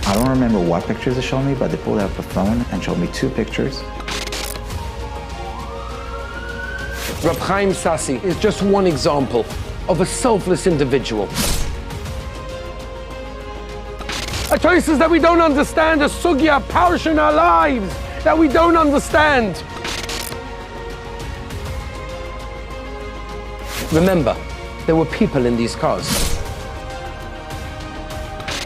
I don't remember what pictures they showed me, but they pulled out the phone and showed me 2 pictures. Reb Chaim Sassi is just one example of a selfless individual. A choices that we don't understand, a sugya, parsha in our lives that we don't understand. Remember, there were people in these cars.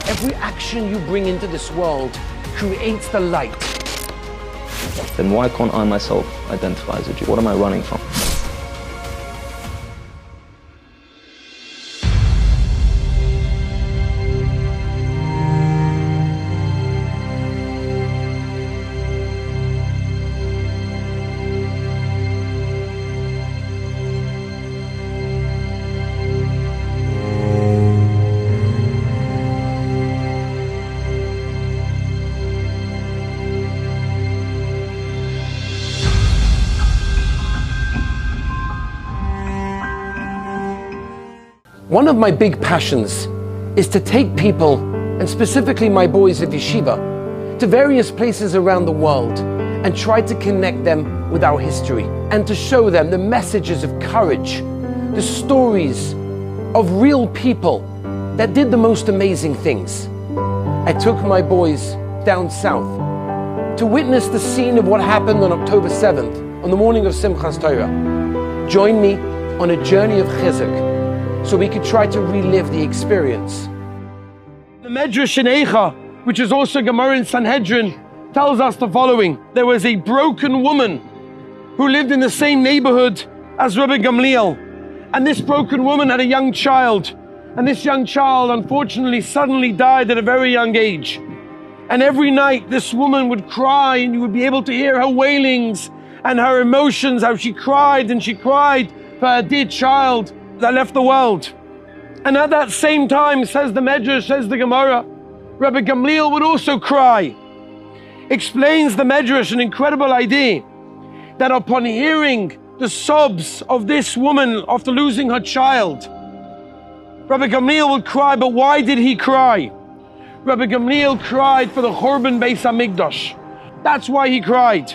Every action you bring into this world creates the light. Then why can't I myself identify as a Jew? What am I running from? One of my big passions is to take people, and specifically my boys of Yeshivah, to various places around the world and try to connect them with our history and to show them the messages of courage, the stories of real people that did the most amazing things. I took my boys down south to witness the scene of what happened on October 7th, on the morning of Simchas Torah. Join me on a journey of chizuk, so we could try to relive the experience. The Medrash in Eicha, which is also Gemara in Sanhedrin, tells us the following. There was a broken woman who lived in the same neighborhood as Rabbi Gamliel. And this broken woman had a young child. And this young child, unfortunately, suddenly died at a very young age. And every night, this woman would cry, and you would be able to hear her wailings and her emotions, how she cried and she cried for her dear child that left the world. And at that same time, says the Medrash, says the Gemara, Rabbi Gamliel would also cry. Explains the Medrash an incredible idea, that upon hearing the sobs of this woman after losing her child, Rabbi Gamliel would cry. But why did he cry? Rabbi Gamliel cried for the Churban Beis HaMikdash. That's why he cried.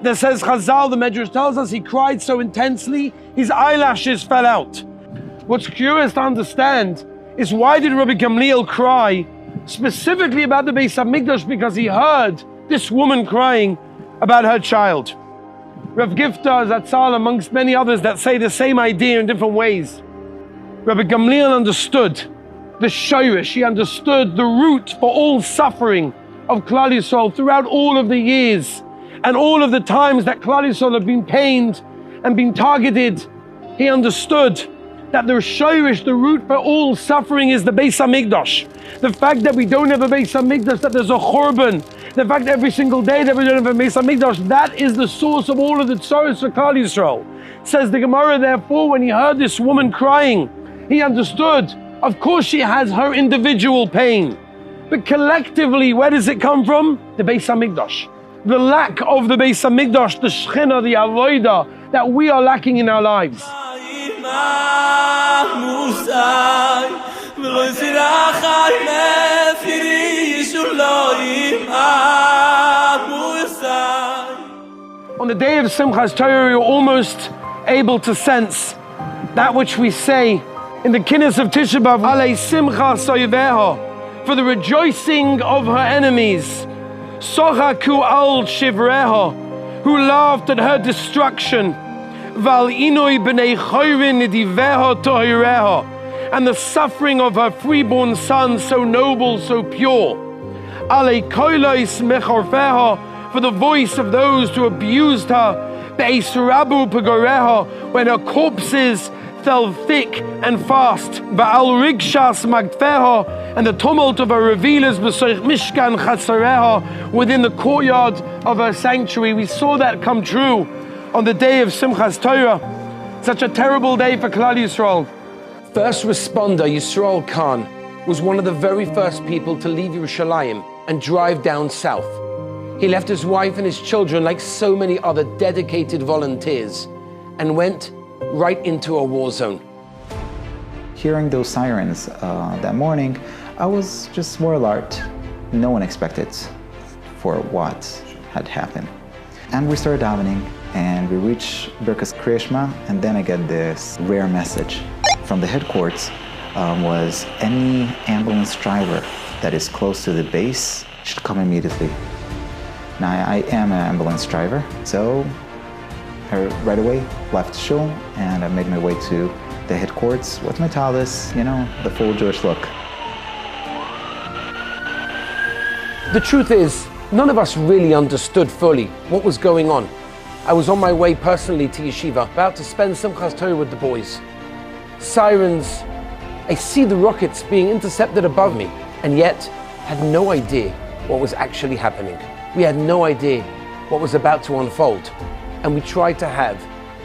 That says Chazal, the Medrash tells us, he cried so intensely, his eyelashes fell out. What's curious to understand is, why did Rabbi Gamliel cry specifically about the Beis HaMikdash? Because he heard this woman crying about her child. Rav Gifta Zatzal, amongst many others that say the same idea in different ways. Rabbi Gamliel understood the shoyrish, he understood the root for all suffering of Klal Yisrael throughout all of the years and all of the times that Klal Yisrael have been pained and been targeted. He understood that the shoyrish, the root for all suffering, is the Beis HaMikdash. The fact that we don't have a Beis HaMikdash, that there's a Churban, the fact that every single day that we don't have a Beis HaMikdash, that is the source of all of the tzoros for Klal Yisrael. Says the Gemara, therefore, when he heard this woman crying, he understood, of course she has her individual pain, but collectively, where does it come from? The Beis HaMikdash. The lack of the Beis HaMikdash, the Shechina, the Avodah, that we are lacking in our lives. On the day of Simchas Torah, you're almost able to sense that which we say in the Kinnis of Tisha B'Av, Alei Simcha Soyeveha, for the rejoicing of her enemies, Sochaku al Shivreha, who laughed at her destruction, Val Inoi B'nei Choyrin Nidiveha Tohireha, and the suffering of her freeborn son, so noble, so pure. Alei Koilois Mechorfeha, for the voice of those who abused her, Beis Rabu Pegoreha, when her corpses fell thick and fast, Ba'al Rigshas Magtfeha, and the tumult of her revealers B'soich Mishkan Chatzareha, within the courtyard of her sanctuary. We saw that come true on the day of Simchas Torah, such a terrible day for Klal Yisrael. First responder Yisrael Khan was one of the very first people to leave Yerushalayim and drive down south. He left his wife and his children, like so many other dedicated volunteers, and went right into a war zone. Hearing those sirens that morning, I was just more alert. no one expected for what had happened. And we started davening, and we reached Birkas Kriyashma, and then I get this rare message from the headquarters. Was any ambulance driver that is close to the base should come immediately. Now, I am an ambulance driver, so I right away left shul and I made my way to the headquarters with my talis, you know, the full Jewish look. The truth is, none of us really understood fully what was going on. I was on my way personally to Yeshivah, about to spend Simchas Torah with the boys. Sirens, I see the rockets being intercepted above me, and yet had no idea what was actually happening. We had no idea what was about to unfold, and we tried to have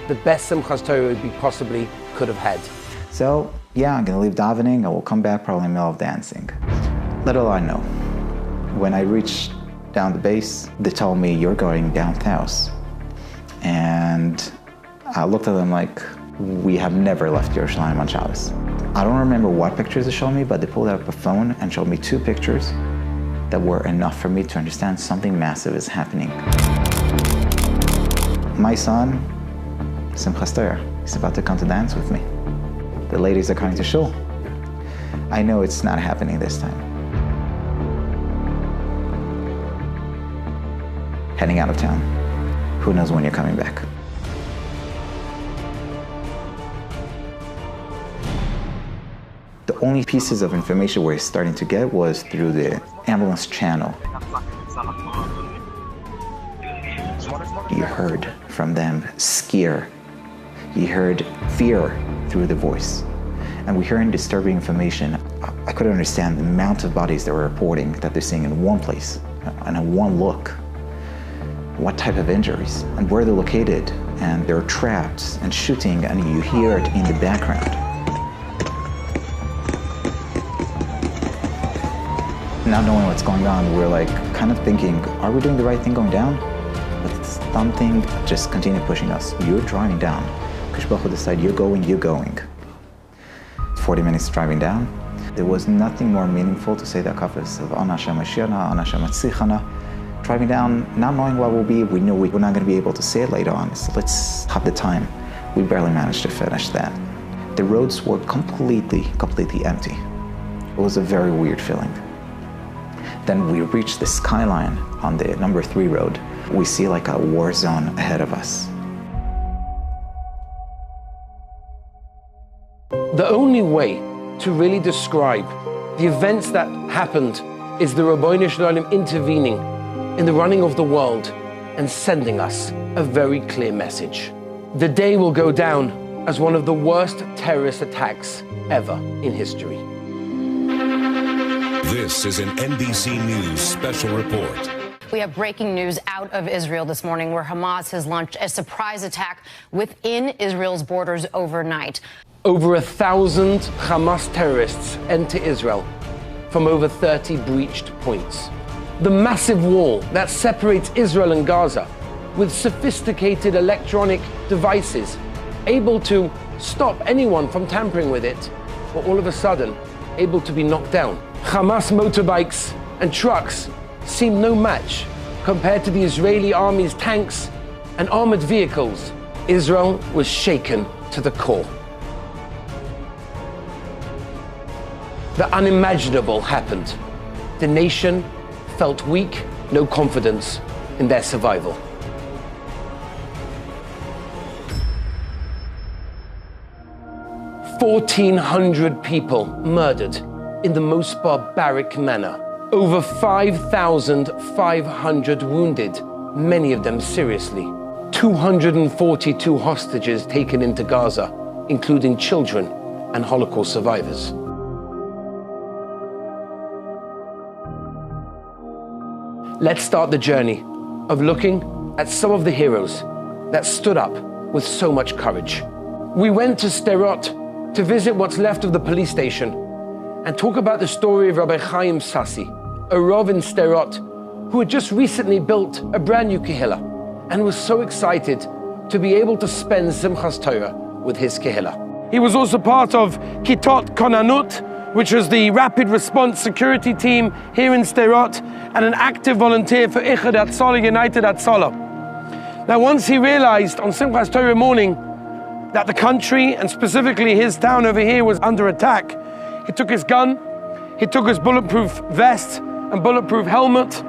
the best Simchas Torah we possibly could have had. So, yeah, I'm gonna leave davening, I will come back probably in the middle of dancing. Little I know, when I reached down the base, they told me, you're going down south. And I looked at them like, we have never left Yerushalayim on Shabbos. I don't remember what pictures they showed me, but they pulled out a phone and showed me 2 pictures that were enough for me to understand something massive is happening. My son, Simchas Torah, is about to come to dance with me. The ladies are coming to shul. I know it's not happening this time. Heading out of town. Who knows when you're coming back? The only pieces of information we're starting to get was through the ambulance channel. You heard from them scare. You heard fear through the voice. And we heard disturbing information. I couldn't understand the amount of bodies they were reporting that they're seeing in one place and in one look. What type of injuries and where they're located, and they're trapped and shooting, and you hear it in the background. Not knowing what's going on, we're like kind of thinking, are we doing the right thing going down? But something just continued pushing us. You're driving down. Kadosh Baruch Hu decided you're going. 40 minutes driving down. There was nothing more meaningful to say the kafas of Ana Hashem Mashiach, Ana Hashem Tzidkana. Driving down, not knowing what will be, we knew we were not going to be able to say it later on, so let's have the time. We barely managed to finish that. The roads were completely empty. It was a very weird feeling. Then we reached the skyline on the number 3 road. We see like a war zone ahead of us. The only way to really describe the events that happened is the Rabbi Shalom intervening in the running of the world and sending us a very clear message. The day will go down as one of the worst terrorist attacks ever in history. This is an NBC News special report. We have breaking news out of Israel this morning, where Hamas has launched a surprise attack within Israel's borders overnight. Over 1,000 Hamas terrorists enter Israel from over 30 breached points. The massive wall that separates Israel and Gaza, with sophisticated electronic devices able to stop anyone from tampering with it, were all of a sudden able to be knocked down. Hamas motorbikes and trucks seemed no match compared to the Israeli army's tanks and armored vehicles. Israel was shaken to the core. The unimaginable happened. The nation felt weak, no confidence in their survival. "1,400 people murdered in the most barbaric manner. Over 5,500 wounded, many of them seriously. 242 hostages taken into Gaza, including children and Holocaust survivors. Let's start the journey of looking at some of the heroes that stood up with so much courage. We went to Sderot to visit what's left of the police station and talk about the story of Rabbi Chaim Sassi, a Rav in Sderot who had just recently built a brand new kehillah and was so excited to be able to spend Simchas Torah with his kehillah. He was also part of Kitot Konanut, which was the rapid response security team here in Sderot, and an active volunteer for Ichad Hatzalah, United Hatzalah. Now, once he realized on Simchas Torah morning that the country, and specifically his town over here, was under attack, he took his gun, he took his bulletproof vest and bulletproof helmet,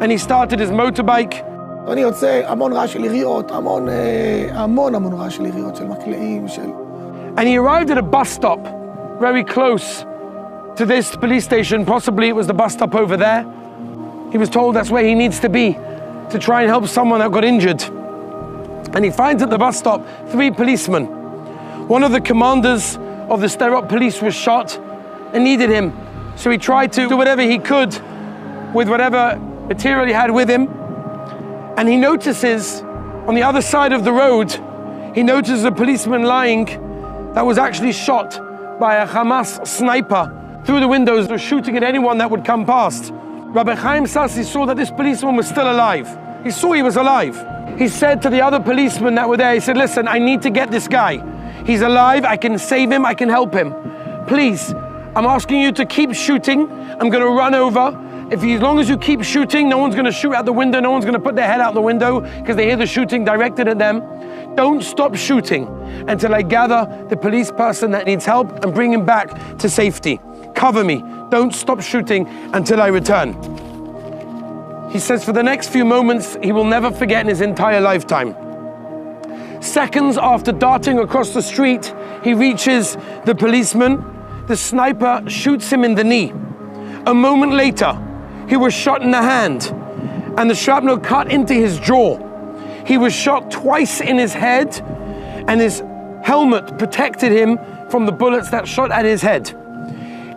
and he started his motorbike. אני יוצא המון רעש של יריות, המון רעש של יריות, של מקלעים, של... And he arrived at a bus stop very close to this police station. Possibly it was the bus stop over there. He was told that's where he needs to be to try and help someone that got injured. And he finds at the bus stop 3 policemen. One of the commanders of the Sderot police was shot and needed him. So he tried to do whatever he could with whatever material he had with him. And he notices on the other side of the road, he notices a policeman lying that was actually shot by a Hamas sniper through the windows, shooting at anyone that would come past. Rabbi Chaim Sassi saw that this policeman was still alive. He saw he was alive. He said to the other policemen that were there, he said, listen, I need to get this guy. He's alive, I can save him, I can help him. Please, I'm asking you to keep shooting. I'm gonna run over. As long as you keep shooting, no one's gonna shoot out the window, no one's gonna put their head out the window because they hear the shooting directed at them. Don't stop shooting until I gather the police person that needs help and bring him back to safety. Cover me. Don't stop shooting until I return. He says for the next few moments, he will never forget in his entire lifetime. Seconds after darting across the street, he reaches the policeman. The sniper shoots him in the knee. A moment later, he was shot in the hand, and the shrapnel cut into his jaw. He was shot twice in his head, and his helmet protected him from the bullets that shot at his head.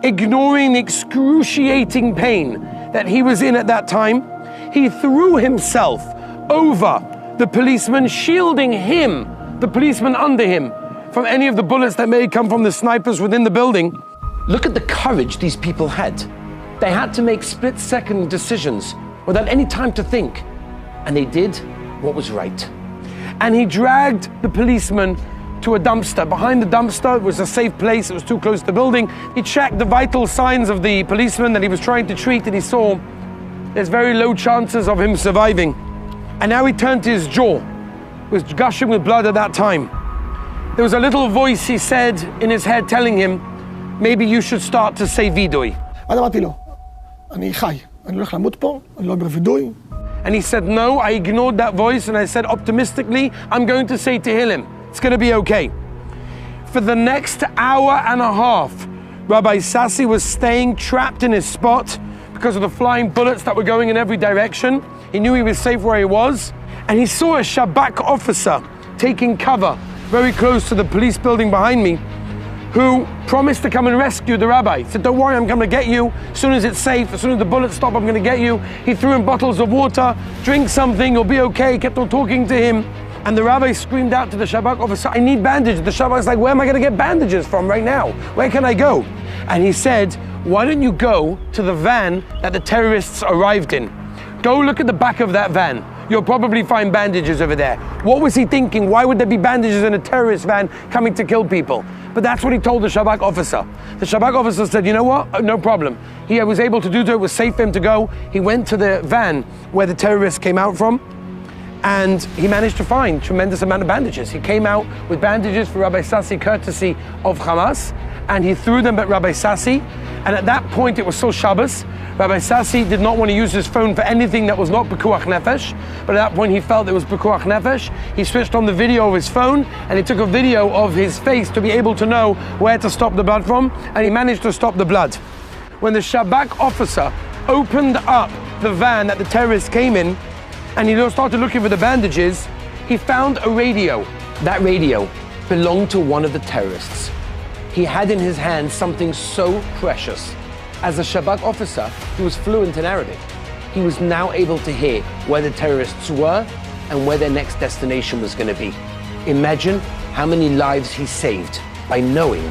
Ignoring the excruciating pain that he was in at that time, he threw himself over the policeman, shielding him, the policeman under him, from any of the bullets that may come from the snipers within the building. Look at the courage these people had. They had to make split-second decisions without any time to think. And they did what was right. And he dragged the policeman to a dumpster. Behind the dumpster was a safe place. It was too close to the building. He checked the vital signs of the policeman that he was trying to treat, and he saw there's very low chances of him surviving. And now he turned to his jaw. It was gushing with blood at that time. There was a little voice, he said, in his head telling him, maybe you should start to say vidui. אז אמרתי לו, אני חי, אני הולך למות פה, אני לא אומר וידוי. And he said, no, I ignored that voice, and I said optimistically, I'm going to say Tehillim. It's going to be okay. For the next hour and a half, Rabbi Sassi was staying trapped in his spot because of the flying bullets that were going in every direction. He knew he was safe where he was, and he saw a Shabak officer taking cover very close to the police building behind me, who promised to come and rescue the rabbi. He said, don't worry, I'm coming to get you. As soon as it's safe, as soon as the bullets stop, I'm going to get you. He threw in bottles of water, drink something, you'll be okay. He kept on talking to him. And the rabbi screamed out to the Shabak officer, I need bandages. The Shabak's like, where am I going to get bandages from right now? Where can I go? And he said, why don't you go to the van that the terrorists arrived in? Go look at the back of that van. You'll probably find bandages over there. What was he thinking? Why would there be bandages in a terrorist van coming to kill people? But that's what he told the Shabak officer. The Shabak officer said, you know what? No problem. He was able to do so. It was safe for him to go. He went to the van where the terrorists came out from, and he managed to find a tremendous amount of bandages. He came out with bandages for Rabbi Sassi, courtesy of Hamas, and he threw them at Rabbi Sassi. And at that point, it was still Shabbos. Rabbi Sassi did not want to use his phone for anything that was not Pekuach Nefesh, but at that point he felt it was Pekuach Nefesh. He switched on the video of his phone, and he took a video of his face to be able to know where to stop the blood from, and he managed to stop the blood. When the Shabak officer opened up the van that the terrorists came in, and he started looking for the bandages, he found a radio. That radio belonged to one of the terrorists. He had in his hand something so precious. As a Shabak officer who was fluent in Arabic, he was now able to hear where the terrorists were and where their next destination was going to be. Imagine how many lives he saved by knowing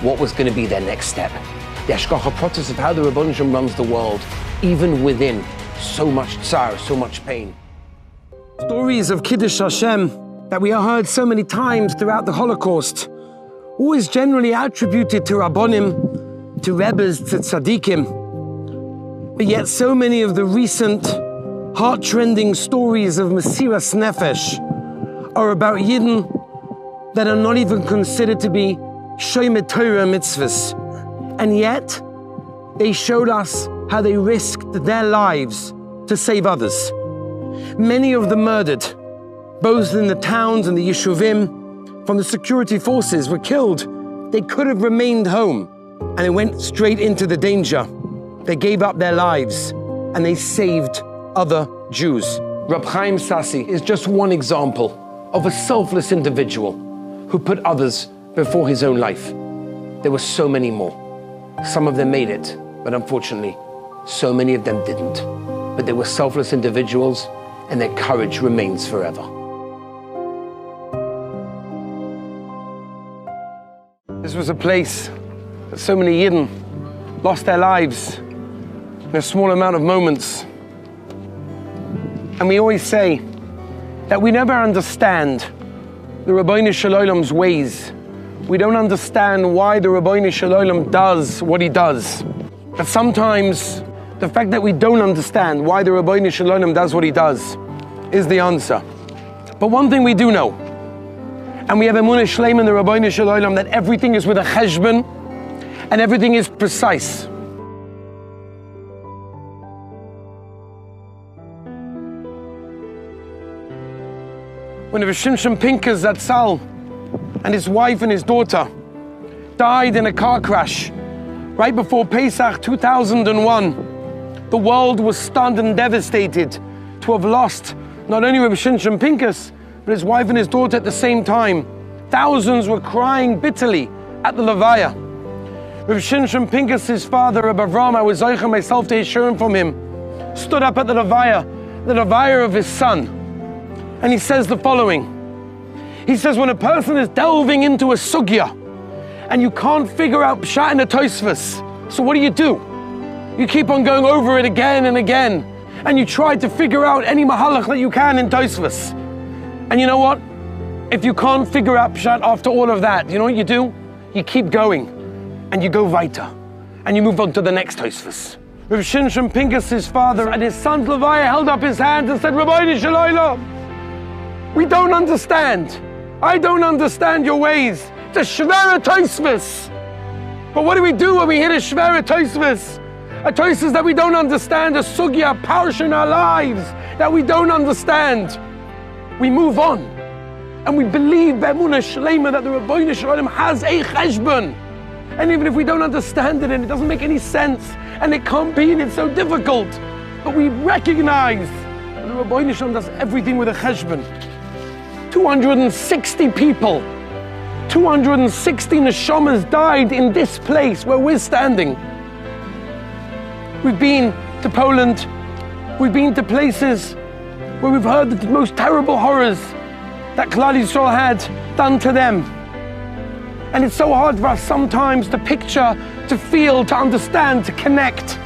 what was going to be their next step. The Hashgacha process of how the Rebbeinu Shem runs the world, even within so much tsar, so much pain. Stories of Kiddush Hashem that we have heard so many times throughout the Holocaust, always generally attributed to Rabbonim, to Rebbes, to Tzaddikim. But yet so many of the recent heart-rending stories of Mesiras Nefesh are about Yidden that are not even considered to be Shomer Torah mitzvahs. And yet, they showed us how they risked their lives to save others. Many of them murdered, both in the towns and the Yeshuvim, from the security forces, were killed. They could have remained home, and they went straight into the danger. They gave up their lives, and they saved other Jews. Reb Chaim Sassi is just one example of a selfless individual who put others before his own life. There were so many more. Some of them made it, but unfortunately, so many of them didn't. But they were selfless individuals, and their courage remains forever. This was a place that so many Yidden lost their lives in a small amount of moments. And we always say that we never understand the Rabbeinu Shalom's ways. We don't understand why the Rabbeinu Shalom does what he does. But sometimes the fact that we don't understand why the Rabbeinu Shalom does what he does is the answer. But one thing we do know, and we have emunah shleim in the Rabbeinu Shalom, that everything is with a cheshbon and everything is precise. When Rav Shimshon Pincus Zatzal and his wife and his daughter died in a car crash right before Pesach 2001, the world was stunned and devastated to have lost not only Rav Shimshon Pincus, but his wife and his daughter at the same time. Thousands were crying bitterly at the Levaya. Rav Shimshon Pincus' father, Rabbi Avram, I was zeicha myself to hear from him, stood up at the Levaya of his son. And he says the following. He says, when a person is delving into a sugya and you can't figure out pshat in a tosfos, so what do? You keep on going over it again and again, and you try to figure out any mahalach that you can in tosfos. And you know what? If you can't figure out pshat after all of that, you know what you do? You keep going, and you go weiter, and you move on to the next tosfos. Rav Shimshon Pincus' father and his son Levi held up his hands and said, Rabbi Shalom, we don't understand. I don't understand your ways. It's a shvera tosfos. But what do we do when we hit a shvera tosfos? A tosfos that we don't understand, a sugya, a parsha in our lives that we don't understand. We move on. And we believe be'emunah shleima that the Rabbeinu Shalom has a cheshbon. And even if we don't understand it and it doesn't make any sense and it can't be and it's so difficult, but we recognize that the Rabbeinu Shalom does everything with a cheshbon. 260 people, 260 neshamas died in this place where we're standing. We've been to Poland, we've been to places where we've heard the most terrible horrors that Klal Yisrael had done to them. And it's so hard for us sometimes to picture, to feel, to understand, to connect.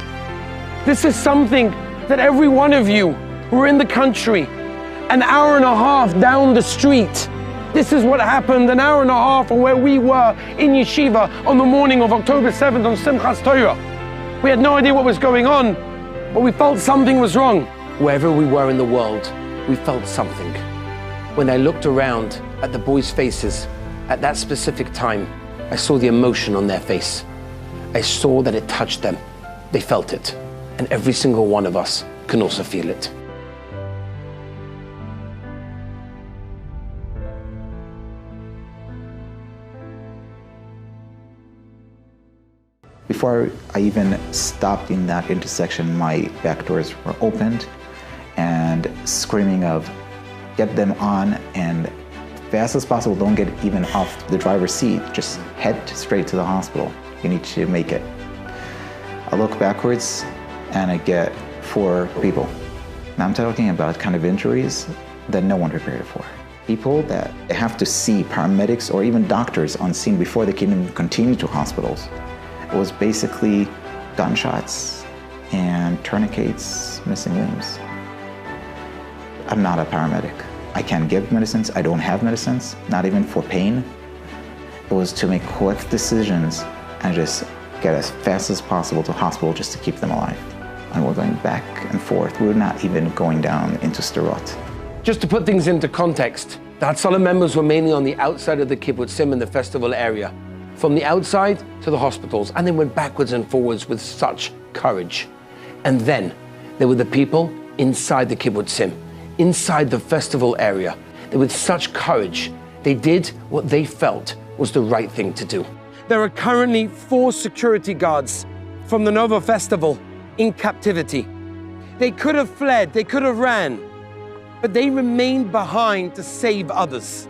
This is something that every one of you who are in the country, an hour and a half down the street, this is what happened an hour and a half from where we were in Yeshivah on the morning of October 7th on Simchas Torah. We had no idea what was going on, but we felt something was wrong. Wherever we were in the world, we felt something. When I looked around at the boys' faces at that specific time, I saw the emotion on their face. I saw that it touched them. They felt it. And every single one of us can also feel it. Before I even stopped in that intersection, my back doors were opened and screaming of, get them on and fast as possible, don't get even off the driver's seat, just head straight to the hospital. You need to make it. I look backwards and I get 4 people. Now I'm talking about kind of injuries that no one prepared for. People that have to see paramedics or even doctors on scene before they can even continue to hospitals. It was basically gunshots and tourniquets, missing limbs. I'm not a paramedic. I can't give medicines. I don't have medicines, not even for pain. It was to make quick decisions and just get as fast as possible to hospital just to keep them alive. And we're going back and forth. We're not even going down into Sderot. Just to put things into context, the Hatzalah members were mainly on the outside of the kibbutzim in the festival area, from the outside to the hospitals, and they went backwards and forwards with such courage. And then there were the people inside the kibbutzim, inside the festival area. They with such courage, they did what they felt was the right thing to do. There are currently 4 security guards from the Nova Festival in captivity. They could have fled, they could have ran, but they remained behind to save others.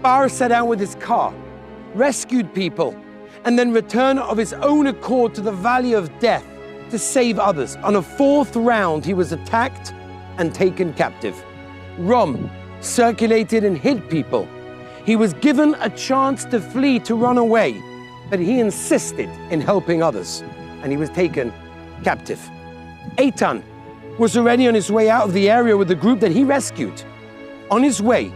Bar set out with his car, rescued people, and then returned of his own accord to the valley of death to save others. On a 4th round, he was attacked and taken captive. Rom circulated and hid people. He was given a chance to flee, to run away, but he insisted in helping others, and he was taken captive. Eitan was already on his way out of the area with the group that he rescued. On his way,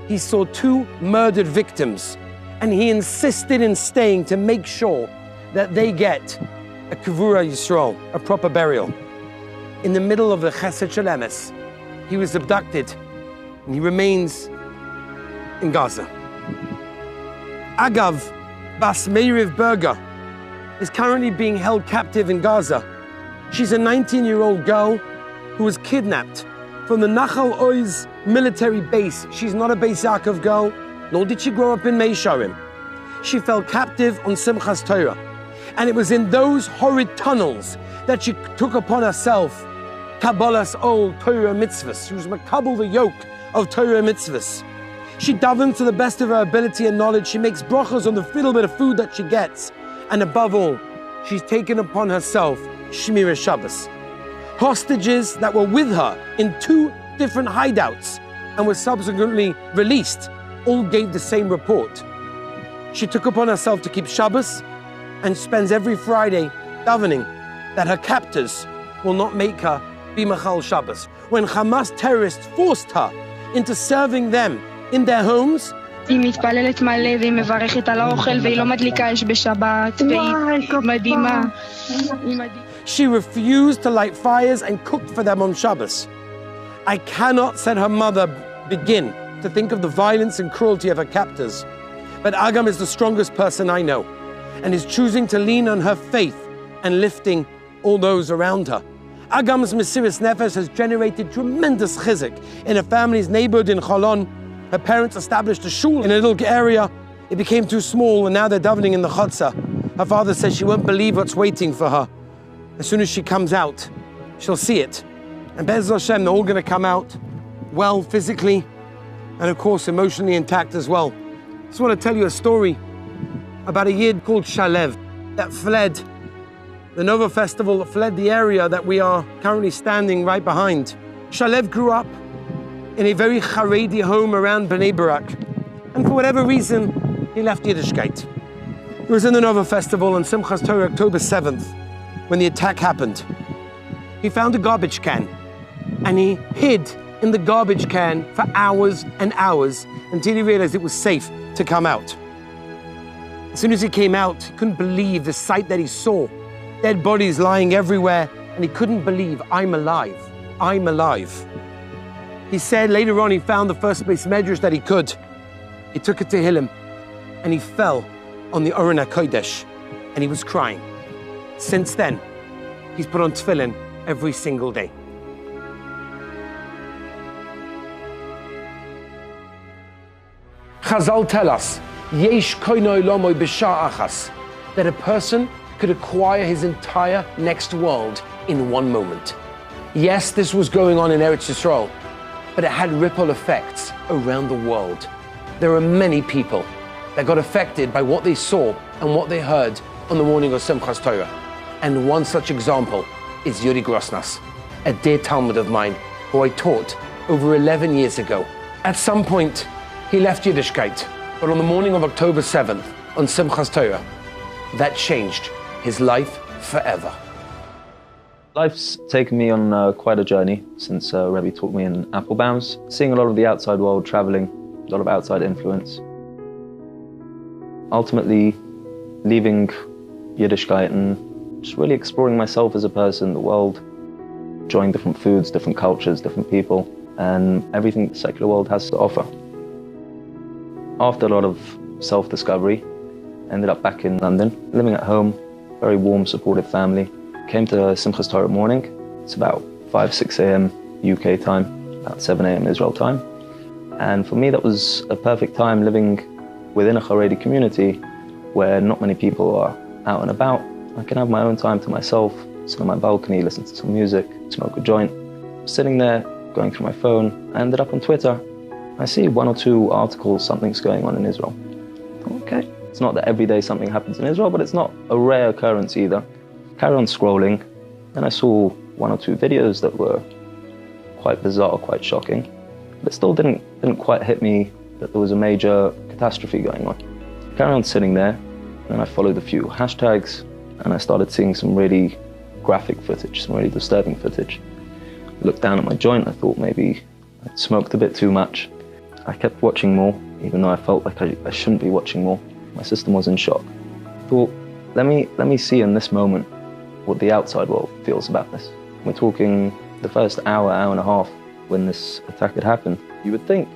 he saw 2 murdered victims, and he insisted in staying to make sure that they get a Kavura Yisrael, a proper burial. In the middle of the Chesed Shel Emes, he was abducted, and he remains in Gaza. Agav Bas Meiriv Berger is currently being held captive in Gaza. She's a 19-year-old girl who was kidnapped from the Nachal Oz military base. She's not a Beis Yaakov girl, nor did she grow up in Meisharim. She fell captive on Simchas Torah. And it was in those horrid tunnels that she took upon herself Kabbalah's old Torah mitzvahs. She was makabel the yoke of Torah mitzvahs. She davens to the best of her ability and knowledge. She makes brachas on the little bit of food that she gets. And above all, she's taken upon herself Shmira Shabbos. Hostages that were with her in 2 different hideouts and were subsequently released all gave the same report. She took upon herself to keep Shabbos and spends every Friday davening that her captors will not make her be Machal Shabbos. When Hamas terrorists forced her into serving them in their homes, היא מתפללת מלא והיא מברכת על האוכל והיא לא מדליקה אש בשבת והיא מדהימה. she refused to light fires and cooked for them on Shabbos. I cannot, said her mother, begin to think of the violence and cruelty of her captors. But Agam is the strongest person I know and is choosing to lean on her faith and lifting all those around her. Agam's Mesiras Nefesh has generated tremendous chizuk in her family's neighborhood in Cholon. Her parents established a shul in a little area. It became too small and now they're davening in the chutzah. Her father says she won't believe what's waiting for her. As soon as she comes out, she'll see it. And Be'ez Hashem, they're all going to come out well physically and of course emotionally intact as well. I just want to tell you a story about a yid called Shalev that fled the Nova Festival, that fled the area that we are currently standing right behind. Shalev grew up in a very Haredi home around Bnei Barak, and for whatever reason, he left Yiddishkeit. He was in the Nova Festival on Simchas Torah, October 7th, when the attack happened. He found a garbage can, and he hid in the garbage can for hours and hours until he realized it was safe to come out. As soon as he came out, he couldn't believe the sight that he saw. Dead bodies lying everywhere, and he couldn't believe, I'm alive, I'm alive. He said later on he found the first base medrash that he could. He took it to Tehillim, and he fell on the Aron HaKodesh, and he was crying. Since then, he's put on tefillin every single day. Chazal tell us, Yesh koinoi lomoy b'shah achas, that a person could acquire his entire next world in one moment. Yes, this was going on in Eretz Yisrael, but it had ripple effects around the world. There are many people that got affected by what they saw and what they heard on the morning of Simchas Torah. And one such example is Yuri Grosnas, a dear Talmud of mine who I taught over 11 years ago. At some point, he left Yiddishkeit, but on the morning of October 7th, on Simchas Torah, that changed his life forever. Life's taken me on quite a journey since Rabbi taught me in Applebaum's, seeing a lot of the outside world, traveling, a lot of outside influence. Ultimately, leaving Yiddishkeit, and just really exploring myself as a person, the world, enjoying different foods, different cultures, different people, and everything the secular world has to offer. After a lot of self-discovery, I ended up back in London, living at home, very warm, supportive family. Came to Simchas Torah morning. It's about 5, 6 a.m. UK time, about 7 a.m. Israel time. And for me, that was a perfect time living within a Haredi community where not many people are out and about. I can have my own time to myself, sit on my balcony, listen to some music, smoke a joint. Sitting there, going through my phone, I ended up on Twitter. I see 1 or 2 articles, something's going on in Israel. Okay. It's not that every day something happens in Israel, but it's not a rare occurrence either. Carry on scrolling, and I saw 1 or 2 videos that were quite bizarre, quite shocking. But it still didn't quite hit me that there was a major catastrophe going on. Carry on sitting there, and I followed a few hashtags, and I started seeing some really graphic footage, some really disturbing footage. I looked down at my joint, I thought maybe I'd smoked a bit too much. I kept watching more, even though I felt like I shouldn't be watching more. My system was in shock. I thought, let me see in this moment what the outside world feels about this. We're talking the first hour and a half when this attack had happened. You would think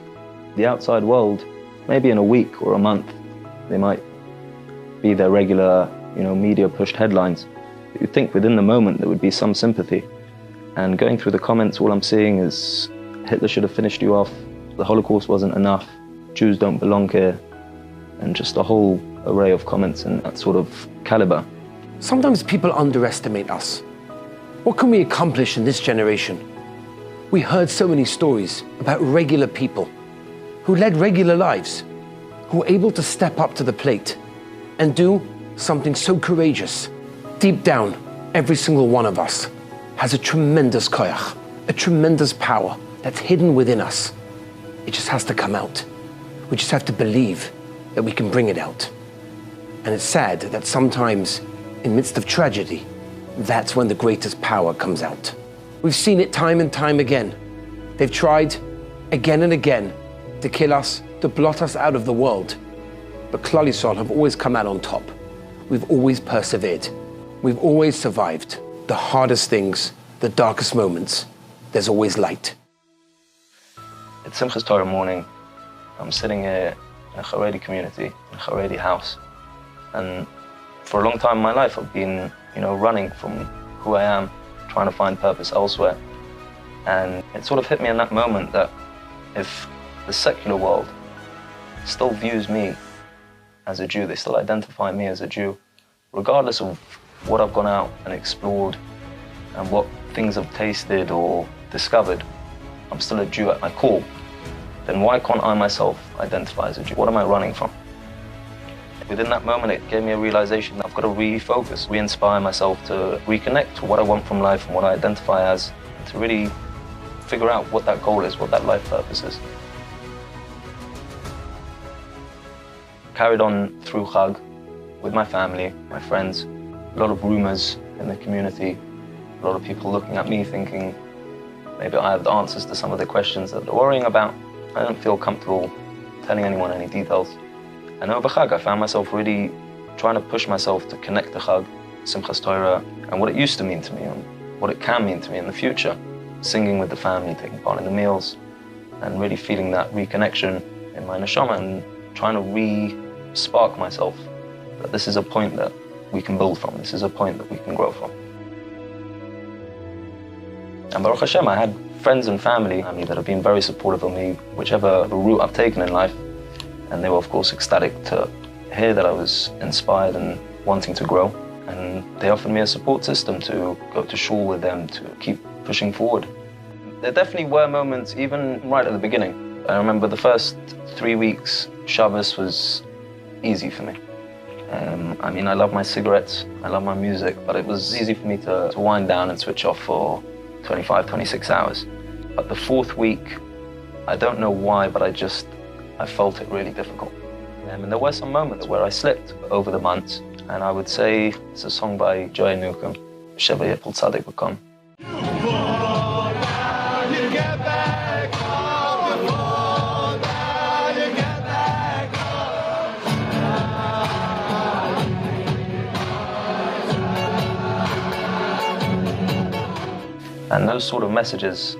the outside world, maybe in a week or a month, they might be their regular, media-pushed headlines. But you'd think within the moment there would be some sympathy. And going through the comments, all I'm seeing is Hitler should have finished you off, the Holocaust wasn't enough, Jews don't belong here, and just a whole array of comments in that sort of caliber. Sometimes people underestimate us. What can we accomplish in this generation? We heard so many stories about regular people who led regular lives, who were able to step up to the plate and do something so courageous. Deep down, every single one of us has a tremendous koyach, a tremendous power that's hidden within us. It just has to come out. We just have to believe that we can bring it out. And it's sad that sometimes, in the midst of tragedy, that's when the greatest power comes out. We've seen it time and time again. They've tried again and again to kill us, to blot us out of the world. But Klal Yisrael have always come out on top. We've always persevered. We've always survived the hardest things, the darkest moments. There's always light. It's Simchas Torah morning. I'm sitting here in a Haredi community, in a Haredi house. And for a long time in my life, I've been, running from who I am, trying to find purpose elsewhere. And it sort of hit me in that moment that if the secular world still views me as a Jew, they still identify me as a Jew, regardless of what I've gone out and explored and what things I've tasted or discovered, I'm still a Jew at my core. Then why can't I myself identify as a Jew? What am I running from? Within that moment, it gave me a realization that I've got to refocus, re-inspire myself to reconnect to what I want from life and what I identify as, to really figure out what that goal is, what that life purpose is. Carried on through Chag with my family, my friends, a lot of rumors in the community, a lot of people looking at me thinking maybe I have the answers to some of the questions that they're worrying about. I don't feel comfortable telling anyone any details. And over Chag, I found myself really trying to push myself to connect to Chag, Simchas Torah, and what it used to mean to me and what it can mean to me in the future. Singing with the family, taking part in the meals, and really feeling that reconnection in my neshama and trying to re-spark myself that this is a point that we can build from, this is a point that we can grow from. And Baruch Hashem, I had friends and family that have been very supportive of me, whichever route I've taken in life. And they were, of course, ecstatic to hear that I was inspired and wanting to grow. And they offered me a support system to go to shul with them, to keep pushing forward. There definitely were moments, even right at the beginning. I remember the first 3 weeks, Shabbos was easy for me. I love my cigarettes, I love my music, but it was easy for me to wind down and switch off for 25, 26 hours. But the 4th week, I don't know why, but I felt it really difficult. And there were some moments where I slipped over the months, and I would say, it's a song by Joy Newcomb, Sheva Yipul Tzadik B'Kom. And those sort of messages,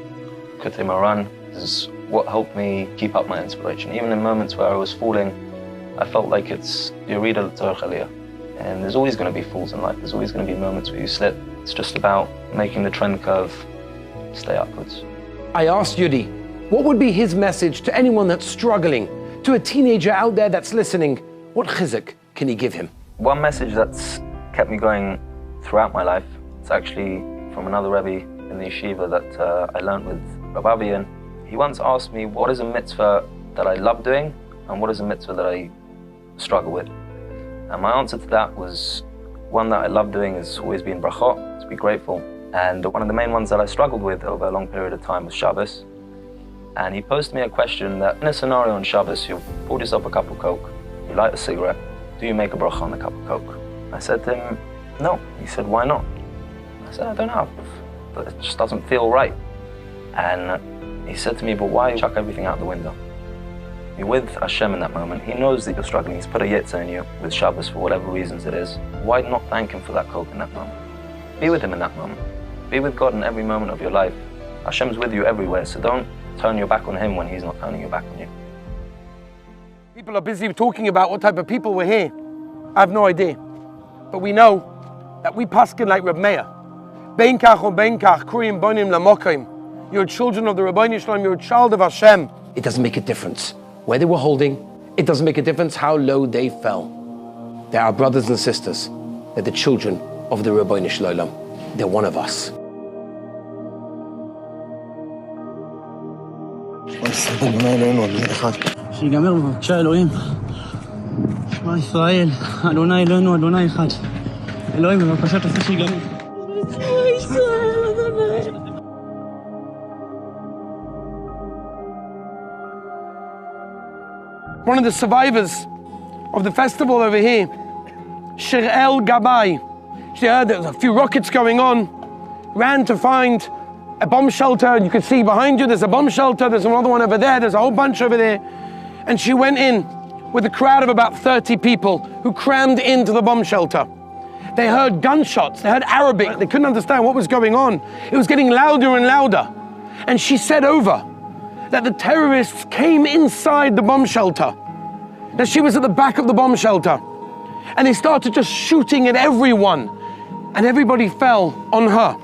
Kutei Moran, is what helped me keep up my inspiration. Even in moments where I was falling, I felt like it's Yerida l'Torach Aliyah. And there's always going to be falls in life. There's always going to be moments where you slip. It's just about making the trend curve stay upwards. I asked Yudi, what would be his message to anyone that's struggling, to a teenager out there that's listening? What chizuk can he give him? One message that's kept me going throughout my life, it's actually from another Rabbi in the Yeshiva that I learned with Rabbi, and he once asked me, what is a mitzvah that I love doing and what is a mitzvah that I struggle with? And my answer to that was, one that I love doing is always being brachot, to be grateful. And one of the main ones that I struggled with over a long period of time was Shabbos. And he posed me a question that, in a scenario on Shabbos, you've poured yourself a cup of Coke, you light a cigarette, do you make a bracha on the cup of Coke? I said to him, no. He said, why not? I said, I don't know, but it just doesn't feel right. And he said to me, but why chuck everything out the window? You're with Hashem in that moment. He knows that you're struggling. He's put a yitzah in you with Shabbos for whatever reasons it is. Why not thank him for that Coke in that moment? Be with him in that moment. Be with God in every moment of your life. Hashem's with you everywhere, so don't turn your back on him when he's not turning your back on you. People are busy talking about what type of people we're here. I have no idea. But we know that we paskin like Reb Meir. Bein kach or bein kach, kurim bonim lamokim. You're children of the Rabbi Shalom, you're a child of Hashem. It doesn't make a difference where they were holding. It doesn't make a difference how low they fell. They're our brothers and sisters. They're the children of the Rabbi Shalom. They're one of us. שיגמר בבקשה אלוהים. שמע ישראל, אדוני אלוהינו, אדוני אחד. אלוהים בבקשה תעשה שיגמר. One of the survivors of the festival over here, Shirel Gabai, she heard there was a few rockets going on, ran to find a bomb shelter. You can see behind you there's a bomb shelter, there's another one over there, there's a whole bunch over there. And she went in with a crowd of about 30 people who crammed into the bomb shelter. They heard gunshots, they heard Arabic, they couldn't understand what was going on. It was getting louder and louder. And she said over that the terrorists came inside the bomb shelter, that she was at the back of the bomb shelter, and they started just shooting at everyone, and everybody fell on her.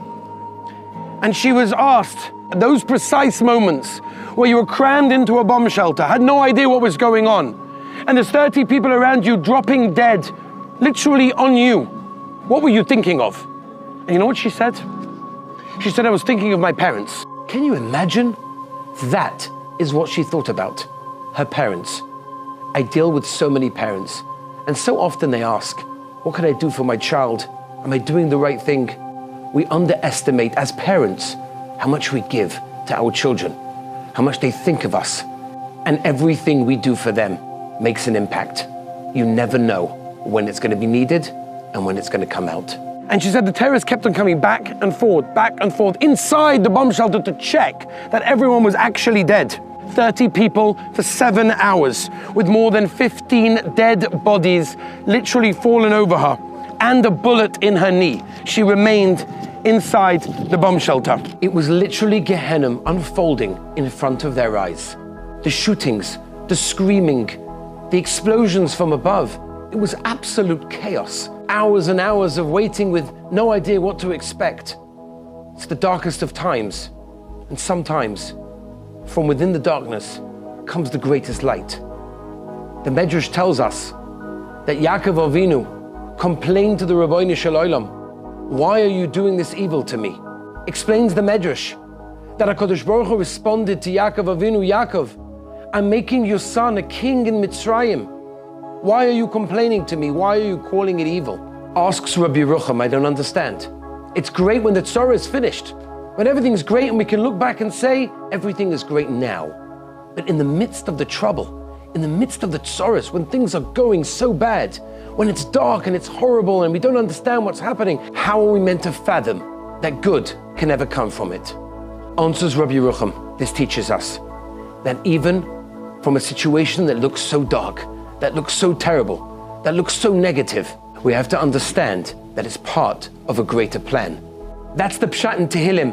And she was asked, at those precise moments where you were crammed into a bomb shelter, had no idea what was going on, and there's 30 people around you dropping dead, literally on you, what were you thinking of? And you know what she said? She said, I was thinking of my parents. Can you imagine? That is what she thought about, her parents. I deal with so many parents, and so often they ask, what can I do for my child? Am I doing the right thing? We underestimate as parents how much we give to our children, how much they think of us, and everything we do for them makes an impact. You never know when it's going to be needed and when it's going to come out. And she said the terrorists kept on coming back and forth inside the bomb shelter to check that everyone was actually dead. 30 people for 7 hours with more than 15 dead bodies literally fallen over her and a bullet in her knee. She remained inside the bomb shelter. It was literally Gehenna unfolding in front of their eyes. The shootings, the screaming, the explosions from above. It was absolute chaos. Hours and hours of waiting with no idea what to expect. It's the darkest of times. And sometimes, from within the darkness, comes the greatest light. The Medrash tells us that Yaakov Avinu complained to the Rabbi Shalom, why are you doing this evil to me? Explains the Medrash that HaKadosh Baruch Hu responded to Yaakov Avinu, Yaakov, I'm making your son a king in Mitzrayim. Why are you complaining to me? Why are you calling it evil? Asks Rabbi Rucham, I don't understand. It's great when the Torah is finished, when everything's great and we can look back and say, everything is great now. But in the midst of the trouble, in the midst of the tzoros, when things are going so bad, when it's dark and it's horrible and we don't understand what's happening, how are we meant to fathom that good can ever come from it? Answers Rabbi Rucham, this teaches us that even from a situation that looks so dark, that looks so terrible, that looks so negative, we have to understand that it's part of a greater plan. That's the Pshat in Tehillim,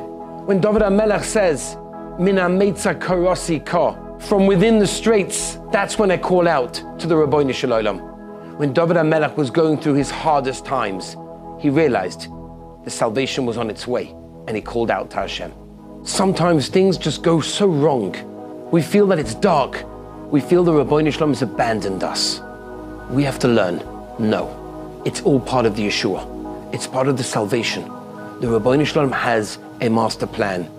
When Dovid HaMelech says, Min ha'meitza karosi ka, from within the straits, that's when I call out to the Rabbi Shalom. When Dovid HaMelech was going through his hardest times, he realized the salvation was on its way, and he called out to Hashem. Sometimes things just go so wrong. We feel that it's dark. We feel the Rabbi Shalom has abandoned us. We have to learn, no, it's all part of the Yeshua. It's part of the salvation. The Rabbi Shalom has a master plan,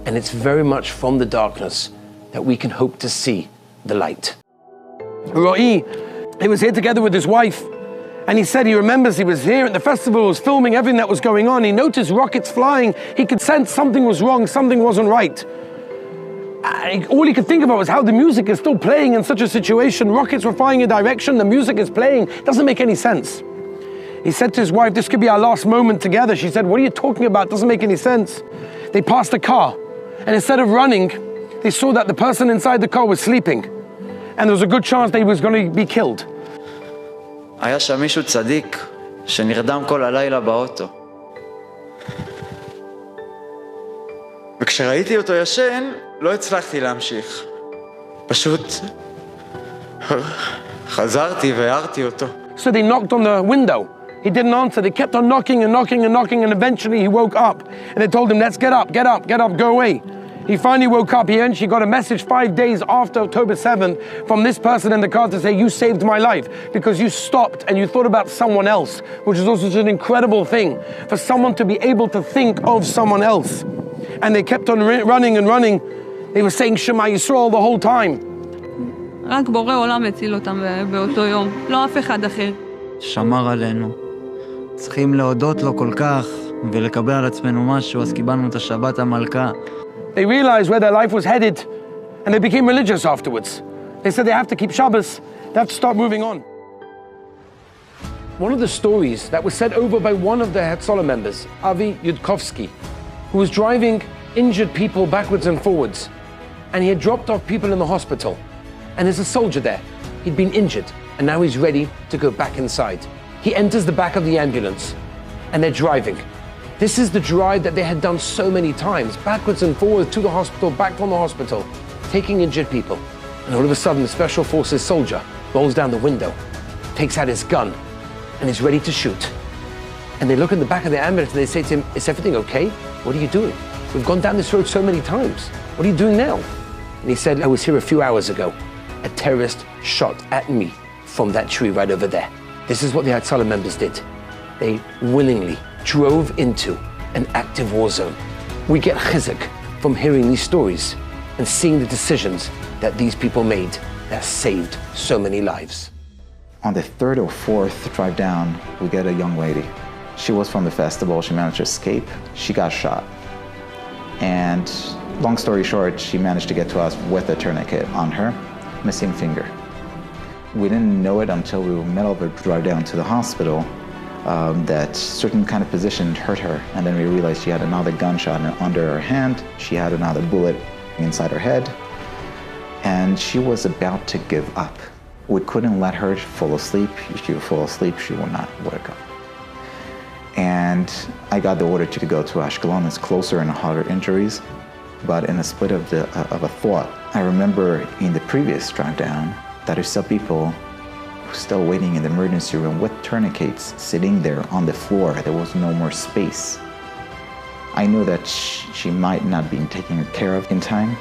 and it's very much from the darkness that we can hope to see the light. Ro'i, he was here together with his wife, and he said he remembers he was here at the festival, was filming everything that was going on. He noticed rockets flying. He could sense something was wrong, something wasn't right. All he could think about was how the music is still playing in such a situation. Rockets were flying in a direction, the music is playing. It doesn't make any sense. He said to his wife, this could be our last moment together. She said, what are you talking about? It doesn't make any sense. They passed a car, and instead of running, they saw that the person inside the car was sleeping, and there was a good chance that he was going to be killed. היה שם מישהו צדיק שנרדם כל הלילה באוטו. וכשראיתי אותו ישן, לא הצלחתי להמשיך. פשוט חזרתי והערתי אותו. So they knocked on the window. He didn't answer. They kept on knocking and knocking and knocking, and eventually he woke up. And they told him, let's get up, get up, get up, go away. He finally woke up. He actually got a message 5 days after October 7th from this person in the car to say, you saved my life because you stopped and you thought about someone else, which is also an incredible thing for someone to be able to think of someone else. And they kept on running and running. They were saying Shema Yisrael the whole time. רק בורא עולם הציל אותם באותו יום, לא אף אחד אחר. שמר עלינו. צריכים להודות לו כל כך ולקבל על עצמנו משהו, אז קיבלנו את השבת המלכה. They realized where their life was headed, and they became religious afterwards. They said they have to keep Shabbos, they have to start moving on. One of the stories that was said over by one of the Hatzalah members, Avi Yudkovsky, who was driving injured people backwards and forwards, and he had dropped off people in the hospital. And there's a soldier there. He'd been injured, and now he's ready to go back inside. He enters the back of the ambulance, and they're driving. This is the drive that they had done so many times, backwards and forwards to the hospital, back from the hospital, taking injured people. And all of a sudden, the Special Forces soldier rolls down the window, takes out his gun, and is ready to shoot. And they look in the back of the ambulance and they say to him, is everything okay? What are you doing? We've gone down this road so many times. What are you doing now? And he said, I was here a few hours ago. A terrorist shot at me from that tree right over there. This is what the Hatzalah members did. They willingly drove into an active war zone. We get chizuk from hearing these stories and seeing the decisions that these people made that saved so many lives. On the third or fourth drive down, we get a young lady. She was from the festival. She managed to escape. She got shot. And long story short, she managed to get to us with a tourniquet on her, missing finger. We didn't know it until we were in the middle of a drive down to the hospital that certain kind of position hurt her. And then we realized she had another gunshot under her hand. She had another bullet inside her head. And she was about to give up. We couldn't let her fall asleep. If she would fall asleep, she would not wake up. And I got the order to go to Ashkelon. It's closer and harder injuries. But in a split of a thought, I remember in the previous drive down that I saw people still waiting in the emergency room with tourniquets sitting there on the floor. There was no more space. I knew that she might not be taken care of in time.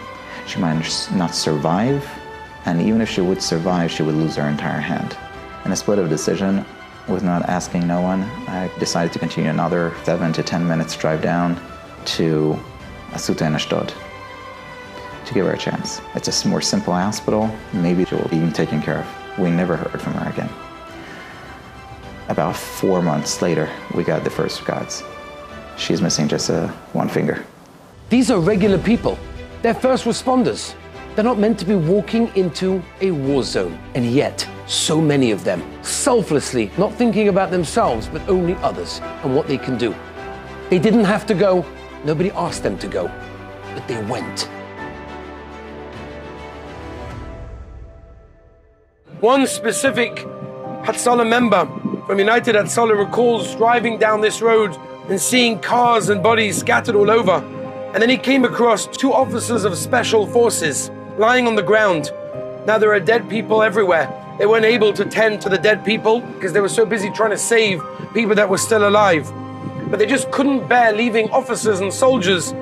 She might not survive. And even if she would survive, she would lose her entire hand. In a split of decision, with not asking no one, I decided to continue another 7 to 10 minutes drive down to Asuta in Ashdod to give her a chance. It's a more simple hospital. Maybe she will be taken care of. We never heard from her again. About 4 months later, we got the first regards. She's missing just one finger. These are regular people. They're first responders. They're not meant to be walking into a war zone. And yet, so many of them, selflessly, not thinking about themselves, but only others and what they can do. They didn't have to go. Nobody asked them to go, but they went. One specific Hatzalah member from United Hatzalah recalls driving down this road and seeing cars and bodies scattered all over. And then he came across 2 officers of special forces lying on the ground. Now there are dead people everywhere. They weren't able to tend to the dead people because they were so busy trying to save people that were still alive. But they just couldn't bear leaving officers and soldiers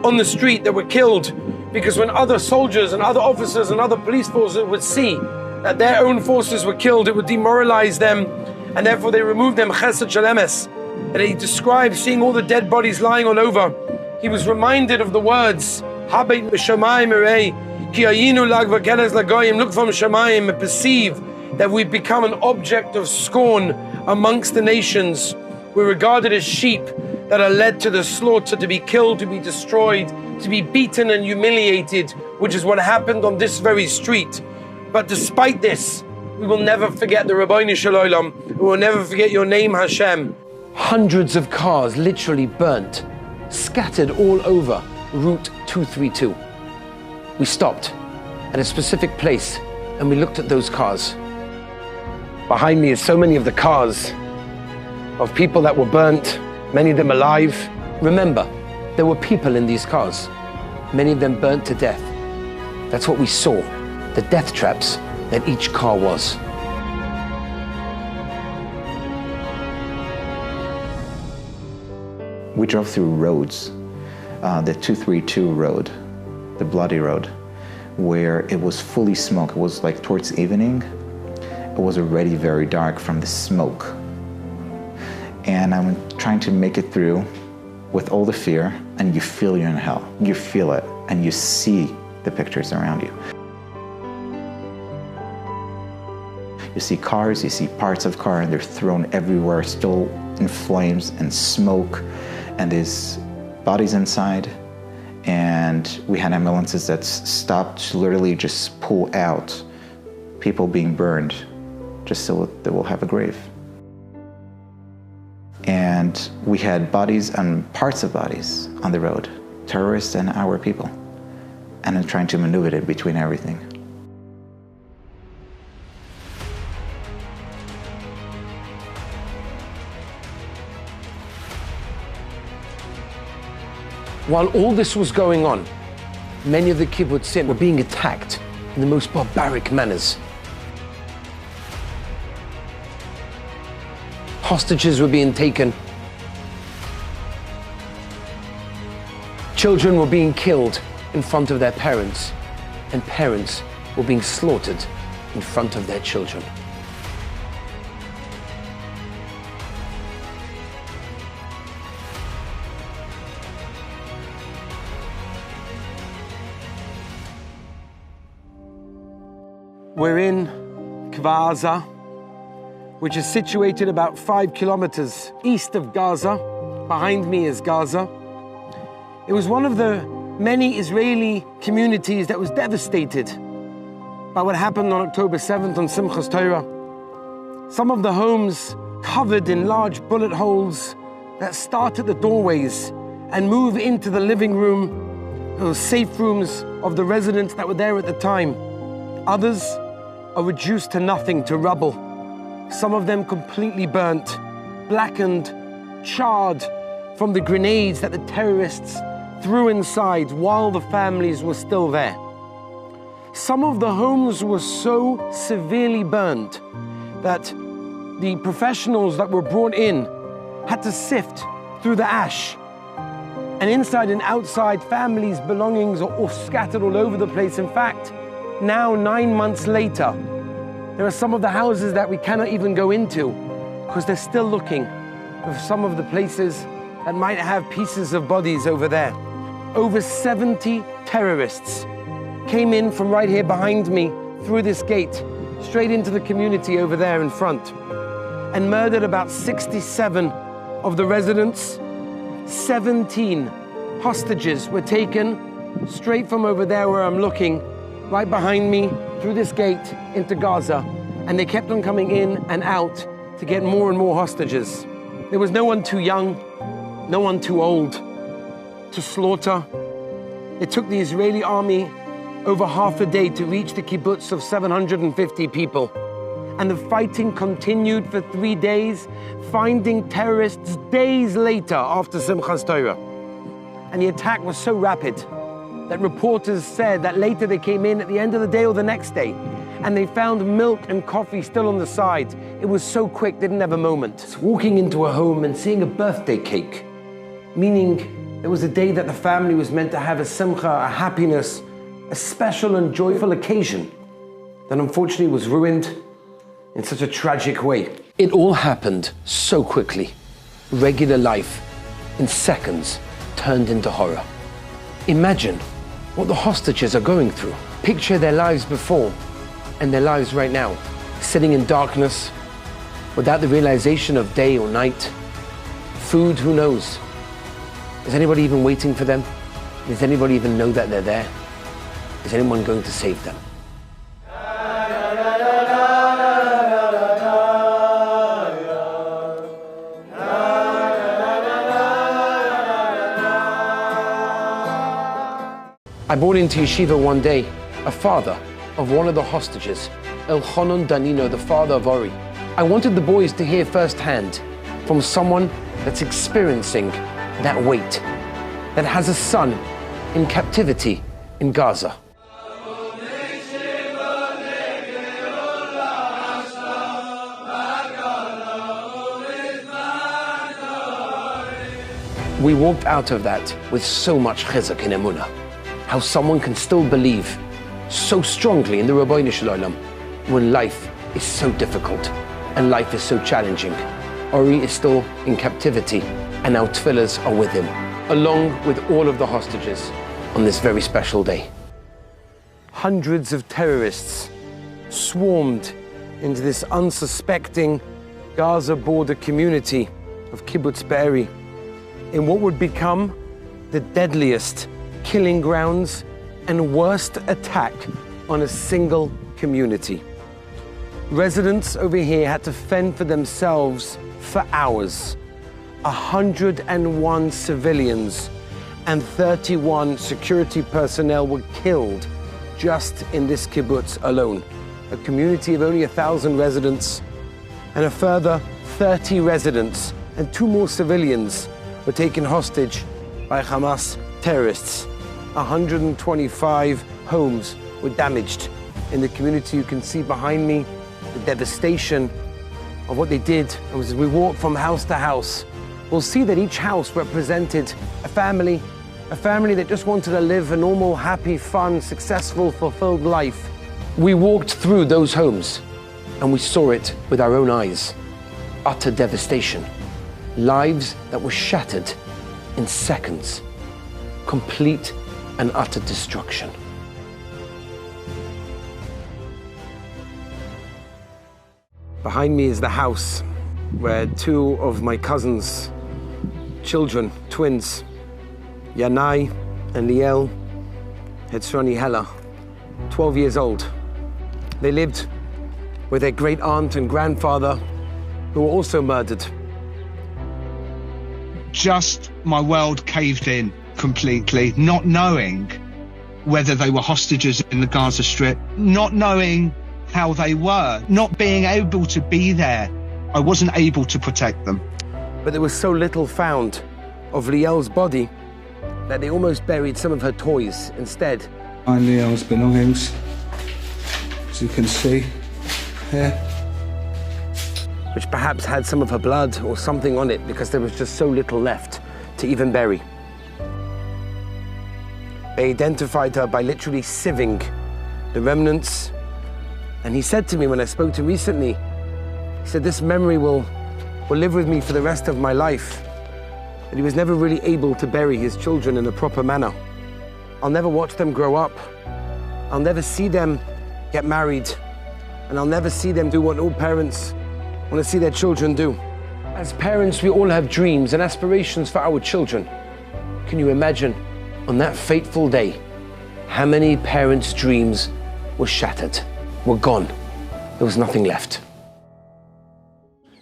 on the street that were killed, because when other soldiers and other officers and other police forces would see that their own forces were killed, it would demoralize them, and therefore they removed them chesed shel emes. And he described seeing all the dead bodies lying all over. He was reminded of the words, Habeit b'shamayim erei, ki ayinu lag v'keles lagoyim, look from Shamayim and perceive that we've become an object of scorn amongst the nations. We're regarded as sheep that are led to the slaughter, to be killed, to be destroyed, to be beaten and humiliated, which is what happened on this very street. But despite this, we will never forget the Rabbi Shalom. We will never forget your name, Hashem. Hundreds of cars literally burnt, scattered all over Route 232. We stopped at a specific place and we looked at those cars. Behind me is so many of the cars of people that were burnt, many of them alive. Remember, there were people in these cars, many of them burnt to death. That's what we saw, the death traps that each car was. We drove through roads, the 232 road, the bloody road, where it was fully smoke. It was like towards evening. It was already very dark from the smoke. And I'm trying to make it through with all the fear, and you feel you're in hell. You feel it, and you see the pictures around you. You see cars, you see parts of cars, and they're thrown everywhere, still in flames and smoke, and there's bodies inside. And we had ambulances that stopped to literally just pull out people being burned, just so they will have a grave. And we had bodies and parts of bodies on the road, terrorists and our people, and then trying to maneuver it between everything. While all this was going on, many of the kibbutzim were being attacked in the most barbaric manners. Hostages were being taken. Children were being killed in front of their parents, and parents were being slaughtered in front of their children. We're in Gaza, which is situated about 5 kilometers east of Gaza. Behind me is Gaza. It was one of the many Israeli communities that was devastated by what happened on October 7th on Simchas Torah. Some of the homes covered in large bullet holes that start at the doorways and move into the living room, those safe rooms of the residents that were there at the time. Others are reduced to nothing, to rubble. Some of them completely burnt, blackened, charred from the grenades that the terrorists threw inside while the families were still there. Some of the homes were so severely burned that the professionals that were brought in had to sift through the ash. And inside and outside, families' belongings are all scattered all over the place. In fact, now 9 months later, there are some of the houses that we cannot even go into because they're still looking for some of the places that might have pieces of bodies over there. Over 70 terrorists came in from right here behind me through this gate, straight into the community over there in front, and murdered about 67 of the residents. 17 hostages were taken straight from over there where I'm looking, right behind me, through this gate into Gaza, and they kept on coming in and out to get more and more hostages. There was no one too young, no one too old to slaughter. It took the Israeli army over half a day to reach the kibbutz of 750 people. And the fighting continued for 3 days, finding terrorists days later after Simchas Torah. And the attack was so rapid that reporters said that later they came in at the end of the day or the next day, and they found milk and coffee still on the side. It was so quick, they didn't have a moment. Walking into a home and seeing a birthday cake, meaning it was a day that the family was meant to have a simcha, a happiness, a special and joyful occasion, that unfortunately was ruined in such a tragic way. It all happened so quickly. Regular life, in seconds, turned into horror. Imagine what the hostages are going through. Picture their lives before and their lives right now, sitting in darkness, without the realization of day or night. Food, who knows? Is anybody even waiting for them? Does anybody even know that they're there? Is anyone going to save them? I brought into Yeshiva one day a father of one of the hostages, Elchanan Danino, the father of Ori. I wanted the boys to hear firsthand from someone that's experiencing that weight, that has a son in captivity in Gaza. We walked out of that with so much chizuk in emunah. How someone can still believe so strongly in the Rabbi Shalom when life is so difficult and life is so challenging. Ori is still in captivity and our tefillahs are with him, along with all of the hostages on this very special day. Hundreds of terrorists swarmed into this unsuspecting Gaza border community of Kibbutz Be'eri in what would become the deadliest killing grounds and worst attack on a single community. Residents over here had to fend for themselves for hours. 101 civilians and 31 security personnel were killed just in this kibbutz alone. A community of only 1,000 residents, and a further 30 residents and 2 more civilians were taken hostage by Hamas terrorists. 125 homes were damaged. In the community you can see behind me the devastation of what they did. As we walk from house to house, we'll see that each house represented a family that just wanted to live a normal, happy, fun, successful, fulfilled life. We walked through those homes and we saw it with our own eyes. Utter devastation. Lives that were shattered in seconds. Complete and utter destruction. Behind me is the house where 2 of my cousins' children, twins, Yanai and Liel, Hetzrani Hella, 12 years old. They lived with their great aunt and grandfather, who were also murdered. Just my world caved in completely, not knowing whether they were hostages in the Gaza Strip, not knowing how they were, not being able to be there. I wasn't able to protect them. But there was so little found of Liel's body that they almost buried some of her toys instead. And Liel's belongings, as you can see here. Which perhaps had some of her blood or something on it, because there was just so little left to even bury. They identified her by literally sieving the remnants. And he said to me when I spoke to him recently, he said, this memory will live with me for the rest of my life. That he was never really able to bury his children in a proper manner. I'll never watch them grow up. I'll never see them get married. And I'll never see them do what all parents want to see their children do. As parents, we all have dreams and aspirations for our children. Can you imagine, on that fateful day, how many parents' dreams were shattered, were gone? There was nothing left.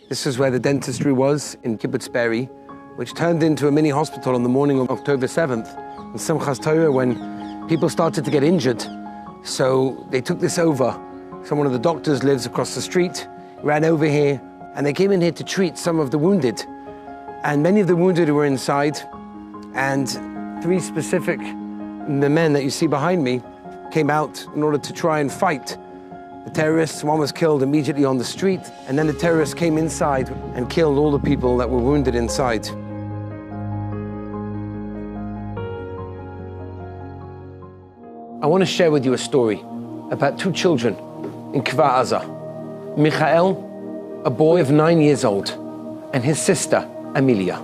This is where the dentistry was in Kibbutz Be'eri, which turned into a mini hospital on the morning of October 7th, in Simchas Torah, when people started to get injured. So they took this over. So one of the doctors lives across the street, ran over here, and they came in here to treat some of the wounded. And many of the wounded were inside, and 3 specific men that you see behind me came out in order to try and fight the terrorists. One was killed immediately on the street, and then the terrorists came inside and killed all the people that were wounded inside. I want to share with you a story about 2 children in Kfar Aza. Michael, a boy of 9 years old, and his sister, Amelia.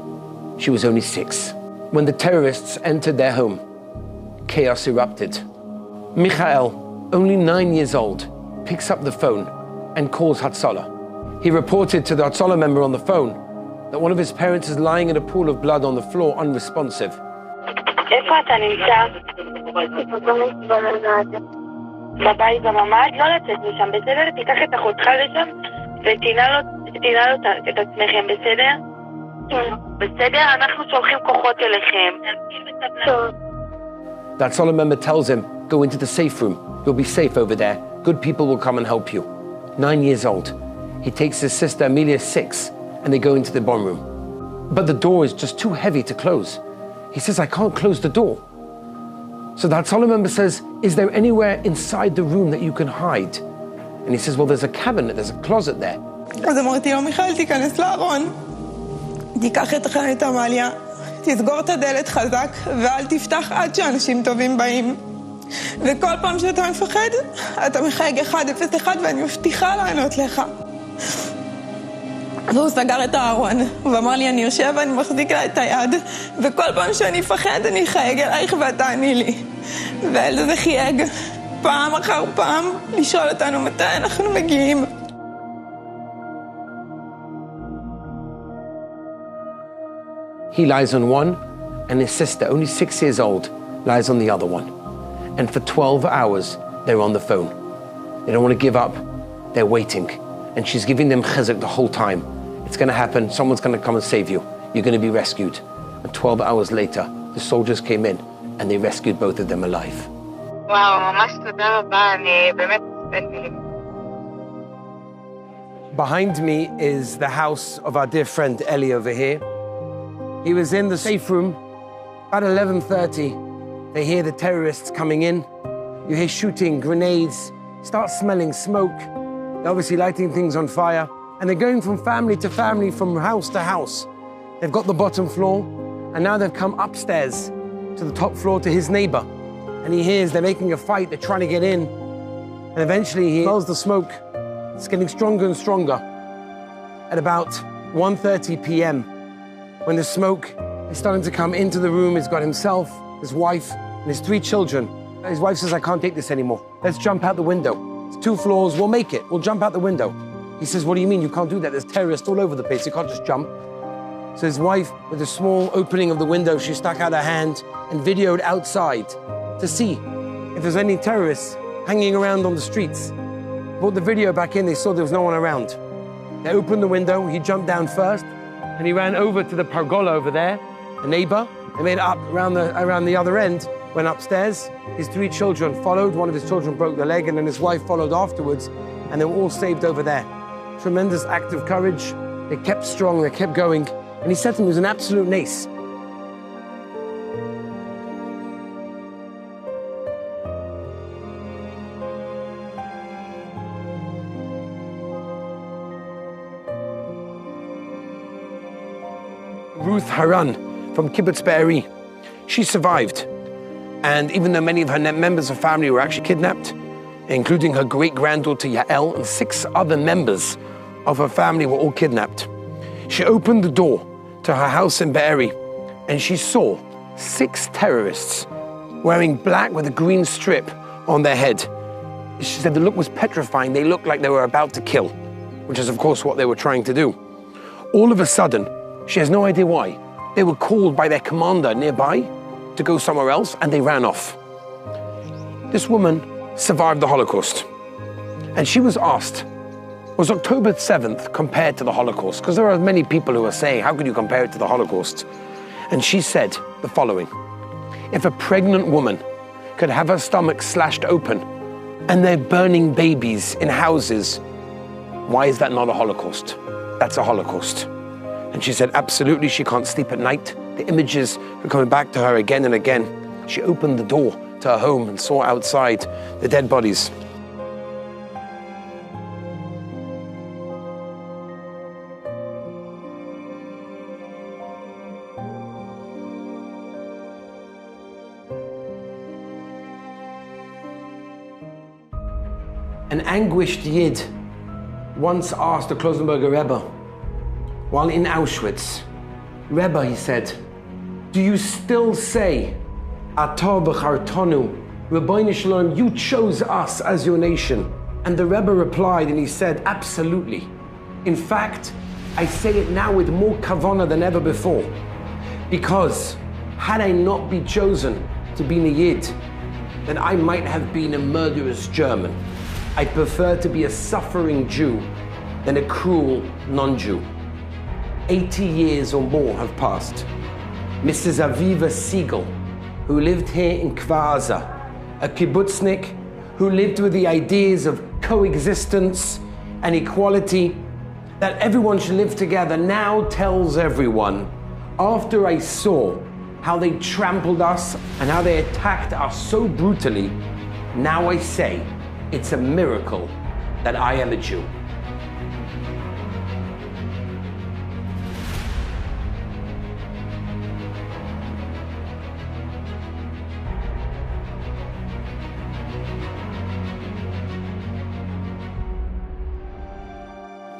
She was only 6. When the terrorists entered their home, chaos erupted. Michael, only 9 years old, picks up the phone and calls Hatzalah. He reported to the Hatzalah member on the phone that one of his parents is lying in a pool of blood on the floor, unresponsive. איפה אתה נמצא? בבית בממ"ד, לא לצאת משם, בסדר? תיקח את אחותך לשם ותנעל את עצמכם, בסדר? בסדר? אנחנו שולחים כוחות אליכם. That Hatzalah member tells him, go into the safe room. You'll be safe over there. Good people will come and help you. 9 years old. He takes his sister Amelia, 6, and they go into the bomb room. But the door is just too heavy to close. He says, I can't close the door. So the Hatzalah member says, is there anywhere inside the room that you can hide? And he says, well, there's a cabinet, there's a closet there. אז אמרתי לו, מיכאל, תיכנס לארון, תיקח את עמליה, תסגור את הדלת חזק, ואל תפתח עד שאנשים טובים באים. וכל פעם שאתה מפחד, אתה מחייג 101 ואני מבטיחה לענות לך. והוא סגר את הארון, ואמר לי, אני יושב ואני מחזיק לה את היד, וכל פעם שאני אפחד, אני אחייג אלייך ואת תעני לי. והילד הזה חייג פעם אחר פעם, לשאול אותנו מתי אנחנו מגיעים. He lies on one, and his sister, only 6 years old, lies on the other one. And for 12 hours, they're on the phone. They don't want to give up. They're waiting. And she's giving them chizuk the whole time. It's going to happen. Someone's going to come and save you. You're going to be rescued. And 12 hours later, the soldiers came in, and they rescued both of them alive. וואו, ממש תודה רבה. אני באמת... Behind me is the house of our dear friend Eli over here. He was in the safe room. At 11:30, they hear the terrorists coming in. You hear shooting, grenades, start smelling smoke. They're obviously lighting things on fire. And they're going from family to family, from house to house. They've got the bottom floor, and now they've come upstairs to the top floor to his neighbor. And he hears they're making a fight, they're trying to get in. And eventually he smells the smoke. It's getting stronger and stronger. At about 1:30 p.m., when the smoke is starting to come into the room, he's got himself, his wife, and his 3 children. His wife says, I can't take this anymore. Let's jump out the window. It's 2 floors, we'll make it. We'll jump out the window. He says, what do you mean? You can't do that. There's terrorists all over the place. You can't just jump. So his wife, with a small opening of the window, she stuck out her hand and videoed outside to see if there's any terrorists hanging around on the streets. Brought the video back in, they saw there was no one around. They opened the window, he jumped down first, and he ran over to the pergola over there, a neighbor, and made it up around the other end, went upstairs. His 3 children followed. One of his children broke the leg, and then his wife followed afterwards, and they were all saved over there. Tremendous act of courage. They kept strong, they kept going, and he said to him, it was an absolute nace. Ruth Haran from Kibbutz Be'eri, she survived. And even though many of her members of family were actually kidnapped, including her great-granddaughter Yael and 6 other members of her family were all kidnapped, she opened the door to her house in Be'eri and she saw 6 terrorists wearing black with a green strip on their head. She said the look was petrifying. They looked like they were about to kill, which is of course what they were trying to do. All of a sudden, she has no idea why, they were called by their commander nearby to go somewhere else, and they ran off. This woman survived the Holocaust, and she was asked, was October 7th compared to the Holocaust? Because there are many people who are saying, how could you compare it to the Holocaust? And she said the following: if a pregnant woman could have her stomach slashed open and they're burning babies in houses, why is that not a Holocaust? That's a Holocaust. And she said, absolutely, she can't sleep at night. The images were coming back to her again and again. She opened the door to her home and saw outside the dead bodies. An anguished Yid once asked the Klosenberger Rebbe, while in Auschwitz, Rebbe, he said, do you still say, Atah b'chartanu, Rabbeinu Shalom, you chose us as your nation? And the Rebbe replied and he said, absolutely. In fact, I say it now with more kavanah than ever before. Because had I not been chosen to be a Yid, then I might have been a murderous German. I prefer to be a suffering Jew than a cruel non-Jew. 80 years or more have passed. Mrs. Aviva Siegel, who lived here in Kfar Aza, a kibbutznik who lived with the ideas of coexistence and equality, that everyone should live together, now tells everyone, after I saw how they trampled us and how they attacked us so brutally, now I say, it's a miracle that I am a Jew.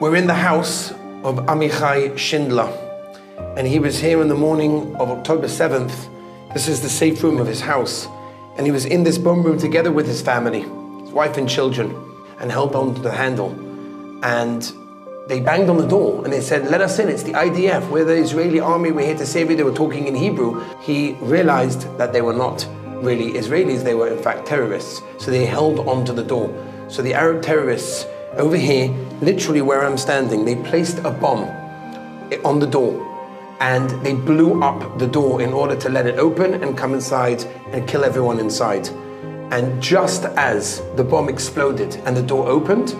We're in the house of Amichai Schindler, and he was here in the morning of October 7th. This is the safe room of his house, and he was in this bomb room together with his family, his wife and children, and held on to the handle. And they banged on the door and they said, let us in, it's the IDF, we're the Israeli army, we're here to save you. They were talking in Hebrew. He realized that they were not really Israelis, they were in fact terrorists. So they held on to the door. So the Arab terrorists over here, literally where I'm standing, they placed a bomb on the door and they blew up the door in order to let it open and come inside and kill everyone inside. And just as the bomb exploded and the door opened,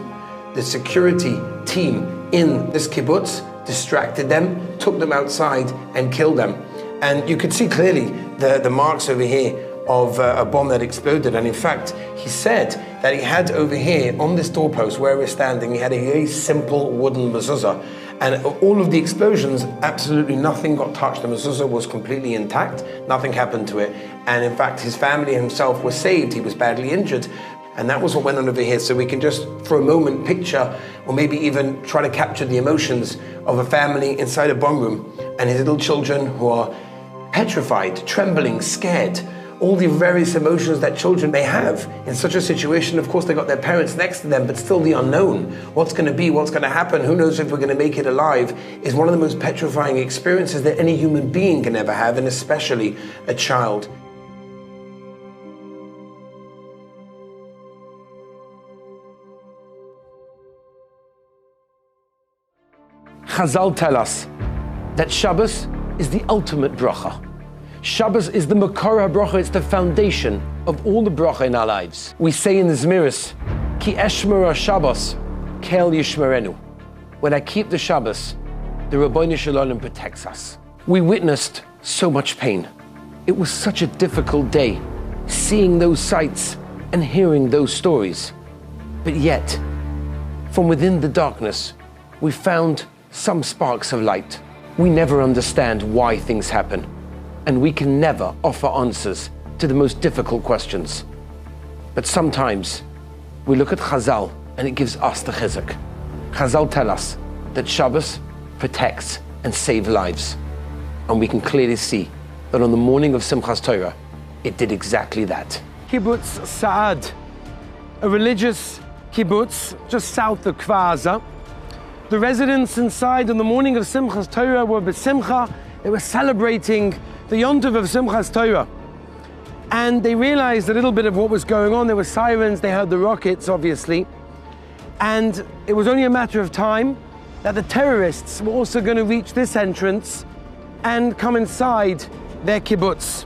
the security team in this kibbutz distracted them, took them outside and killed them. And you could see clearly the marks over here of a bomb that exploded. And in fact, he said that he had over here on this doorpost where we're standing, he had a very simple wooden mezuzah. And all of the explosions, absolutely nothing got touched. The mezuzah was completely intact, nothing happened to it. And in fact, his family and himself were saved. He was badly injured. And that was what went on over here. So we can just, for a moment, picture, or maybe even try to capture the emotions of a family inside a bomb room and his little children who are petrified, trembling, scared. All the various emotions that children may have in such a situation. Of course, they got their parents next to them, but still the unknown. What's going to be, what's going to happen, who knows if we're going to make it alive, is one of the most petrifying experiences that any human being can ever have, and especially a child. Chazal tell us that Shabbos is the ultimate bracha. Shabbos is the Makor HaBracha, it's the foundation of all the bracha in our lives. We say in the Zmiris, Ki eshmer Shabbos, kel yishmerenu. When I keep the Shabbos, the Rabbeinu Shalom protects us. We witnessed so much pain. It was such a difficult day, seeing those sights and hearing those stories. But yet, from within the darkness, we found some sparks of light. We never understand why things happen, and we can never offer answers to the most difficult questions. But sometimes we look at Chazal and it gives us the chizuk. Chazal tell us that Shabbos protects and saves lives. And we can clearly see that on the morning of Simchas Torah, it did exactly that. Kibbutz Sa'ad, a religious kibbutz just south of Kfar Aza. The residents inside on the morning of Simchas Torah were b'simcha. They were celebrating the Yontiv of Simchas Torah. And they realized a little bit of what was going on. There were sirens, they heard the rockets, obviously. And it was only a matter of time that the terrorists were also going to reach this entrance and come inside their kibbutz.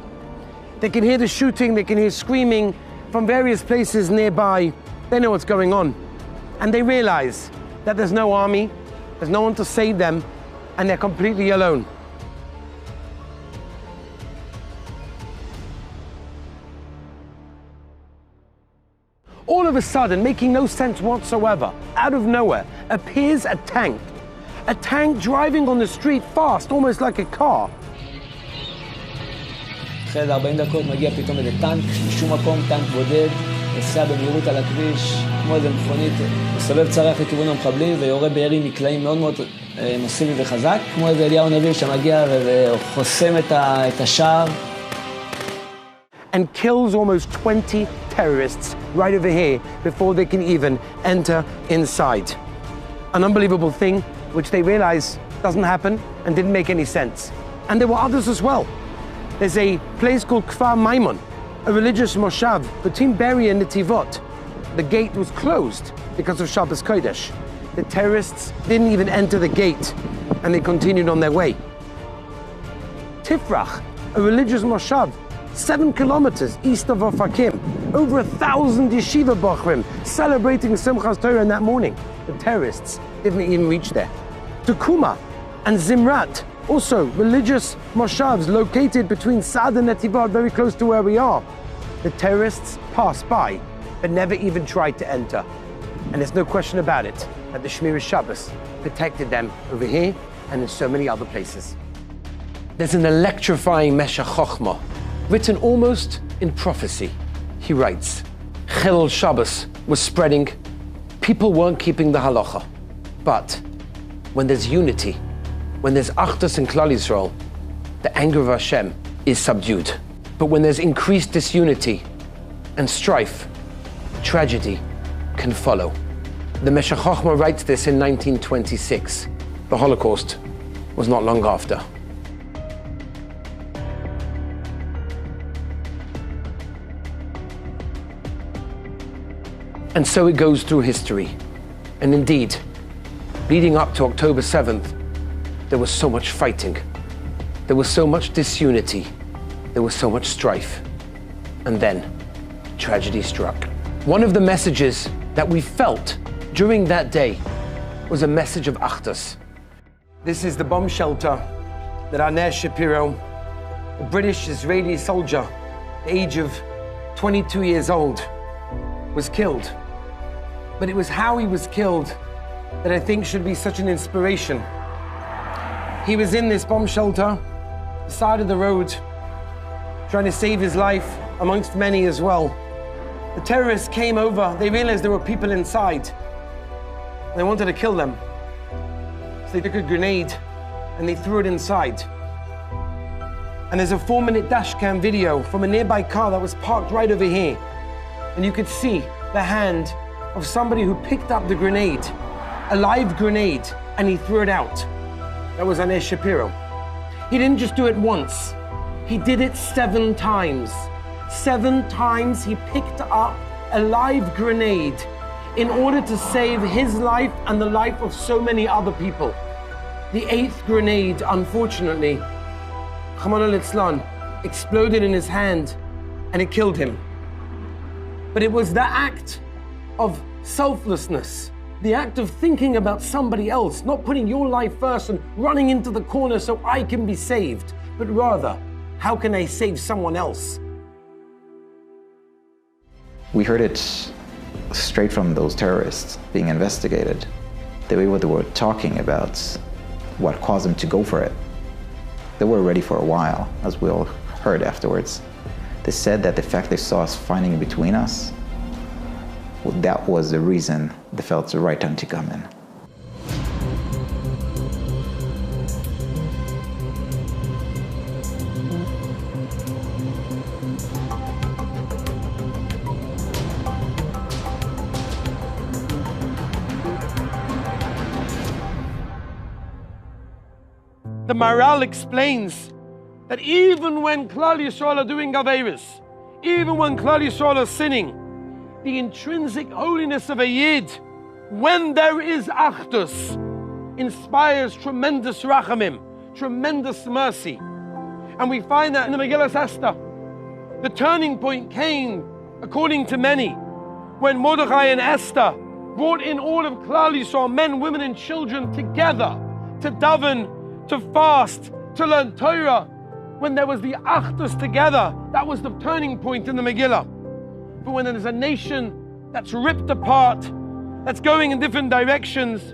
They can hear the shooting, they can hear screaming from various places nearby. They know what's going on. And they realize that there's no army, there's no one to save them, and they're completely alone. all of a sudden, making no sense whatsoever, out of nowhere, appears a tank. A tank driving on the street fast, almost like a car. אחרי 40 דקות מגיע פתאום איזה טנק, משום מקום טנק בודד, נוסע במהירות על הכביש, כמו איזה מכונית, מסובב צרח לכיוון המחבלים ויורה בירי מקלעים מאוד מאוד מסיבי וחזק, כמו איזה אליהו הנביא שמגיע וחוסם את השער. And kills almost 20 terrorists right over here before they can even enter inside. An unbelievable thing which they realize doesn't happen and didn't make any sense. And there were others as well. There's a place called Kfar Maimon, a religious moshav between Be'eri and Netivot. The gate was closed because of Shabbos Kodesh. The terrorists didn't even enter the gate and they continued on their way. Tifrach, a religious moshav 7 kilometers east of Ofakim, over 1,000 Yeshivah Bochrim celebrating Simchas Torah that morning. The terrorists didn't even reach there. Tukuma and Zimrat, also religious moshavs located between Sad and Netivot, very close to where we are. The terrorists passed by, but never even tried to enter. And there's no question about it that the Shmiras Shabbos protected them over here and in so many other places. There's an electrifying Meshach Chochmah, written almost in prophecy. He writes, Chilul Shabbos was spreading, people weren't keeping the Halacha. But when there's unity, when there's Achdus in Klal Yisrael, the anger of Hashem is subdued. But when there's increased disunity and strife, tragedy can follow. The Meshach Chochmah writes this in 1926. The Holocaust was not long after. And so it goes through history. And indeed, leading up to October 7th, there was so much fighting. There was so much disunity. There was so much strife. And then, tragedy struck. One of the messages that we felt during that day was a message of Achdus. This is the bomb shelter that Arnez Shapiro, a British-Israeli soldier, the age of 22 years old, was killed. But it was how he was killed that I think should be such an inspiration. He was in this bomb shelter, the side of the road, trying to save his life, amongst many as well. The terrorists came over, they realized there were people inside. They wanted to kill them. So they took a grenade and they threw it inside. And there's a 4-minute dashcam video from a nearby car that was parked right over here. And you could see the hand of somebody who picked up the grenade, a live grenade, and he threw it out. That was Arnez Shapiro. He didn't just do it once. He did it 7 times. 7 times he picked up a live grenade in order to save his life and the life of so many other people. The 8th grenade, unfortunately, Rachmana litzlan, exploded in his hand and it killed him. But it was the act of selflessness, the act of thinking about somebody else, not putting your life first and running into the corner so I can be saved, but rather, how can I save someone else? We heard it straight from those terrorists being investigated. The way what they were talking about, what caused them to go for it. They were ready for a while, as we all heard afterwards. They said that the fact they saw us fighting in between us, well, that was the reason they felt it's the right time to come in. The Maral explains that even when Klal Yisrael are doing Aveiros, even when Klal Yisrael are sinning, the intrinsic holiness of a Yid, when there is Achdus, inspires tremendous rachamim, tremendous mercy. And we find that in the Megillas Esther. The turning point came, according to many, when Mordechai and Esther brought in all of Klal Yisrael, men, women, and children together to daven, to fast, to learn Torah. When there was the Achdus together, that was the turning point in the Megillah. But when there's a nation that's ripped apart, that's going in different directions,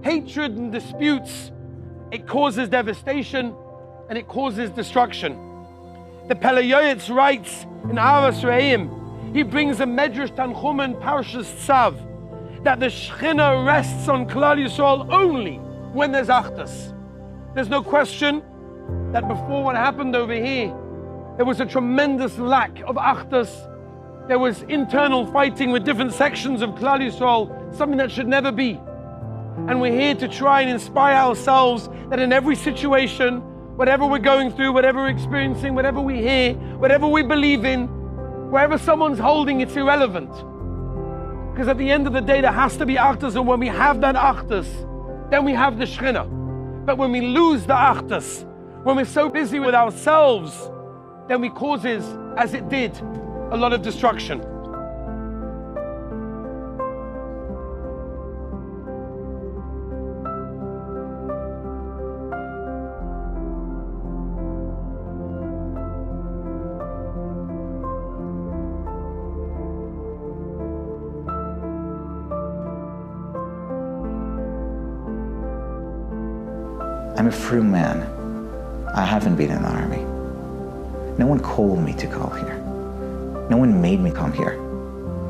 hatred and disputes, it causes devastation and it causes destruction. The Pele Yoetz writes in Ahavas Re'im, he brings a Medrash Tanchumen Parshas Tzav, that the Shechina rests on Klal Yisrael only when there's Achdus. There's no question that before what happened over here, there was a tremendous lack of Achdus. There was internal fighting with different sections of Klal Yisrael, something that should never be. And we're here to try and inspire ourselves that in every situation, whatever we're going through, whatever we're experiencing, whatever we hear, whatever we believe in, wherever someone's holding, it's irrelevant. Because at the end of the day, there has to be Achdus, and when we have that Achdus, then we have the Shechina. But when we lose the Achdus, when we're so busy with ourselves, then we causes, as it did, a lot of destruction. I'm a free man. I haven't been in the army. No one called me to come here. No one made me come here.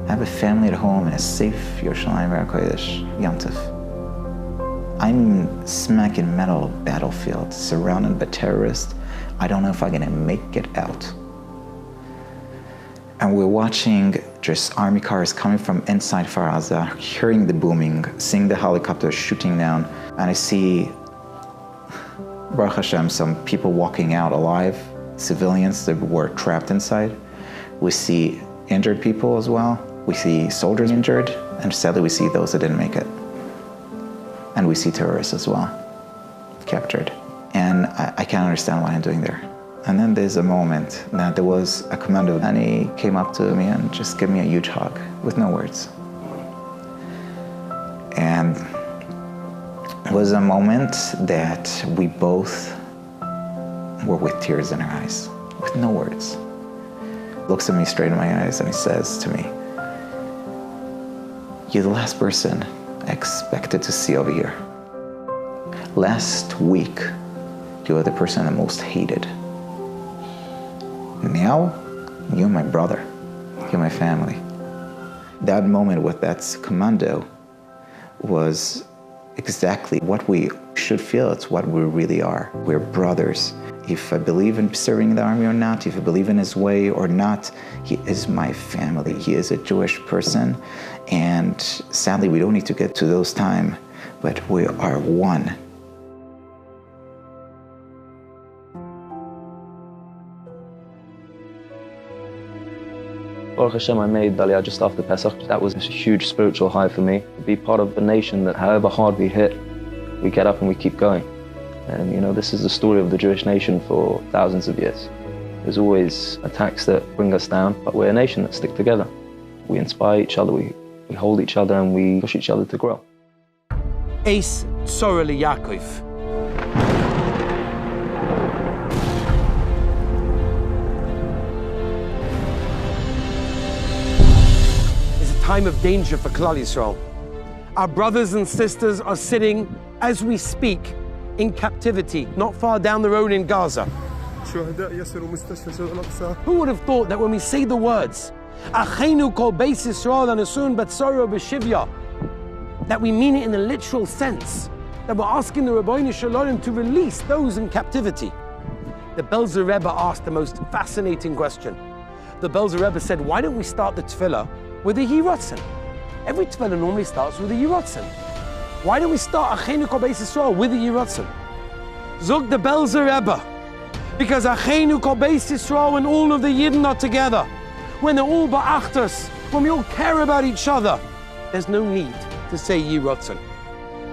I have a family at home and a safe Yerushalayim Kodesh, Yom Tov. I'm smack in metal battlefield, surrounded by terrorists. I don't know if I'm gonna make it out. And we're watching just army cars coming from inside Faraza, hearing the booming, seeing the helicopters shooting down, and I see, Baruch Hashem, some people walking out alive, civilians that were trapped inside. We see injured people as well. We see soldiers injured, and sadly we see those that didn't make it. And we see terrorists as well, captured. And I can't understand what I'm doing there. And then there's a moment that there was a commando, and he came up to me and just gave me a huge hug with no words. And it was a moment that we both were with tears in our eyes, with no words. Looks at me straight in my eyes and he says to me, "You're the last person I expected to see over here. Last week, you were the person I most hated. Now, you're my brother, you're my family." That moment with that commando was exactly what we should feel. It's what we really are. We're brothers. If I believe in serving the army or not, if I believe in his way or not, he is my family. He is a Jewish person. And sadly, we don't need to get to those times, but we are one. Baruch Hashem, I made Aliyah just after Pesach. That was a huge spiritual high for me. To be part of a nation that however hard we hit, we get up and we keep going. And you know, this is the story of the Jewish nation for thousands of years. There's always attacks that bring us down, but we're a nation that stick together. We inspire each other, we hold each other, and we push each other to grow. Beis Tzorah Yaakov. It's a time of danger for Klal Yisrael. Our brothers and sisters are sitting, as we speak, in captivity, not far down the road in Gaza. Who would have thought that when we say the words, Achenu kol Beis Yisrael anasun b'tzoro b'shivya, that we mean it in the literal sense, that we're asking the Rabbi Shalom to release those in captivity. The Belzer Rebbe asked the most fascinating question. The Belzer Rebbe said, why don't we start the tefillah with a Yiratzen? Every tefillah normally starts with a Yiratzen. Why don't we start Achenu kol Beis Yisrael with a Yiratzen? Zog the Belzer Rebbe, because Achenu kol Beis Yisrael, when all of the Yidden are together, when they're all ba'achtas, when we all care about each other, there's no need to say Yiratzen,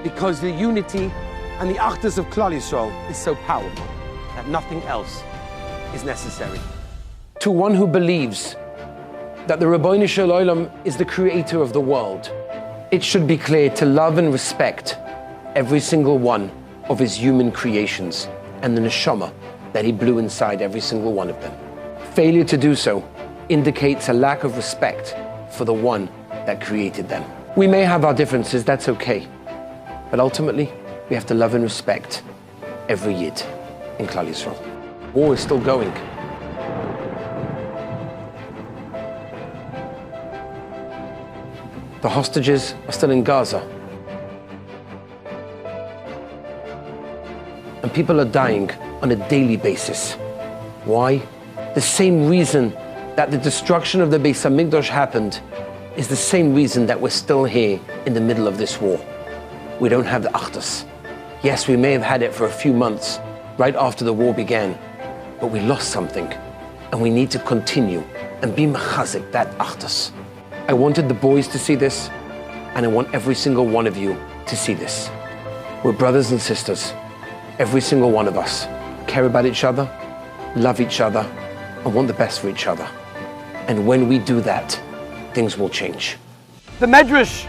because the unity and the achtas of Klal Yisrael is so powerful that nothing else is necessary. To one who believes that the Rabbi Shalom is the creator of the world, it should be clear to love and respect every single one of his human creations and the neshama that he blew inside every single one of them. Failure to do so indicates a lack of respect for the one that created them. We may have our differences, that's okay. But ultimately, we have to love and respect every Yid in Klal Yisrael. War is still going. The hostages are still in Gaza. And people are dying on a daily basis. Why? The same reason that the destruction of the Beis Hamikdash happened is the same reason that we're still here in the middle of this war. We don't have the Achdus. Yes, we may have had it for a few months, right after the war began, but we lost something, and we need to continue and be mechazik that Achdus. I wanted the boys to see this, and I want every single one of you to see this. We're brothers and sisters. Every single one of us care about each other, love each other, and want the best for each other. And when we do that, things will change. The Medrash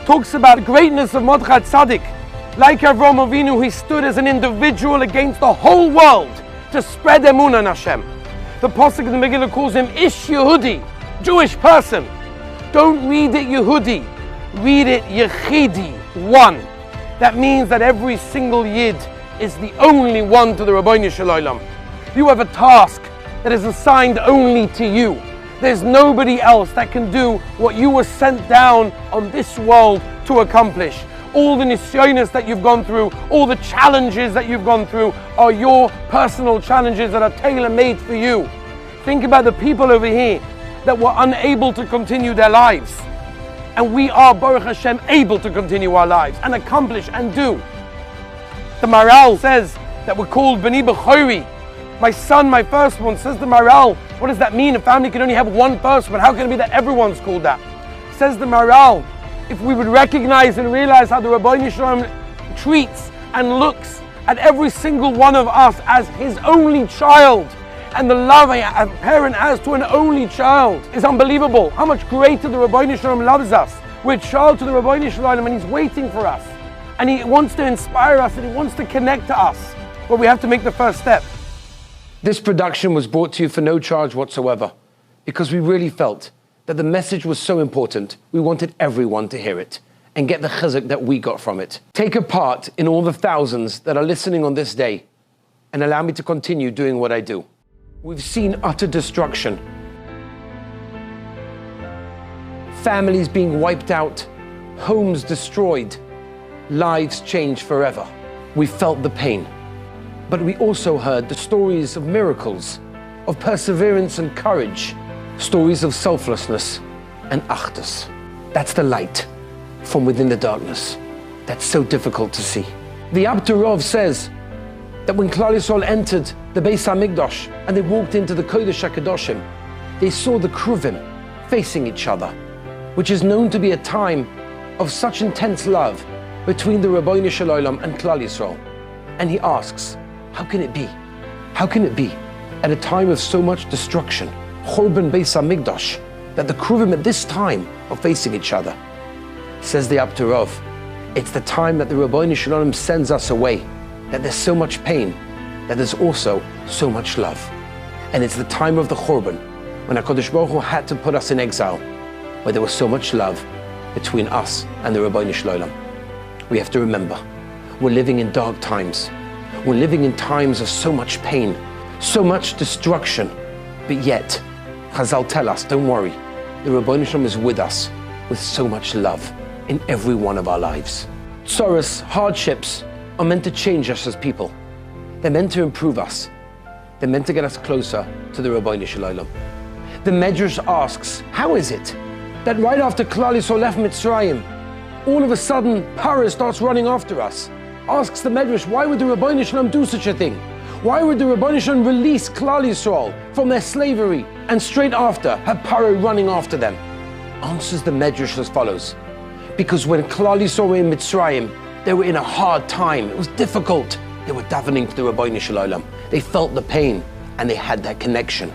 talks about the greatness of Mordechai Tzaddik. Like Avraham Avinu, he stood as an individual against the whole world to spread emunah in Hashem. The Posek in the Megillah calls him Ish Yehudi, Jewish person. Don't read it Yehudi, read it Yechidi, one. That means that every single Yid is the only one to the Rabbeinu Shalom. You have a task that is assigned only to you. There's nobody else that can do what you were sent down on this world to accomplish. All the nisyonos that you've gone through, all the challenges that you've gone through are your personal challenges that are tailor-made for you. Think about the people over here that were unable to continue their lives. And we are, Baruch Hashem, able to continue our lives and accomplish and do. The Maral says that we're called B'ni B'chori. My son, my firstborn, says the Maral. What does that mean? A family can only have one firstborn. How can it be that everyone's called that? Says the Maral, if we would recognize and realize how the Rabbi Shalom treats and looks at every single one of us as his only child, and the love a parent has to an only child is unbelievable. How much greater the Rabbi Shalom loves us. We're a child to the Rabbi Shalom, and he's waiting for us. And he wants to inspire us, and he wants to connect to us. But we have to make the first step. This production was brought to you for no charge whatsoever, because we really felt that the message was so important, we wanted everyone to hear it and get the chizuk that we got from it. Take a part in all the thousands that are listening on this day and allow me to continue doing what I do. We've seen utter destruction. Families being wiped out, homes destroyed, lives changed forever. We felt the pain. But we also heard the stories of miracles, of perseverance and courage, stories of selflessness and achdus. That's the light from within the darkness. That's so difficult to see. The Abturov says that when Klal Yisrael entered the Beis Hamikdash and they walked into the Kodesh HaKadoshim, they saw the Kruvim facing each other, which is known to be a time of such intense love between the Rabbeinu Shalom and Klal Yisrael. And he asks, how can it be? How can it be at a time of so much destruction, Chorban Beis Hamikdash, that the Kruvim at this time are facing each other? Says the Abturov, it's the time that the Rabbeinu Shalom sends us away, that there's so much pain, that there's also so much love. And it's the time of the Chorban, when HaKadosh Baruch Hu had to put us in exile, where there was so much love between us and the Rabbeinu Shalom. We have to remember, we're living in dark times. We're living in times of so much pain, so much destruction, but yet, Chazal tell us, don't worry, the Rabbeinu Shalom is with us with so much love in every one of our lives. Tzoros, hardships, are meant to change us as people. They're meant to improve us. They're meant to get us closer to the Rabbeinu Shalom. The Medrash asks, how is it that right after Klal Yisrael left Mitzrayim, all of a sudden Paro starts running after us? Asks the Medrash, why would the Rabbeinu Shalom do such a thing? Why would the Rabbeinu Shalom release Klal Yisrael from their slavery and straight after have Paro running after them? Answers the Medrash as follows. Because when Klal Yisrael were in Mitzrayim, they were in a hard time. It was difficult. They were davening to the Rabbeinu Shalom. They felt the pain and they had that connection.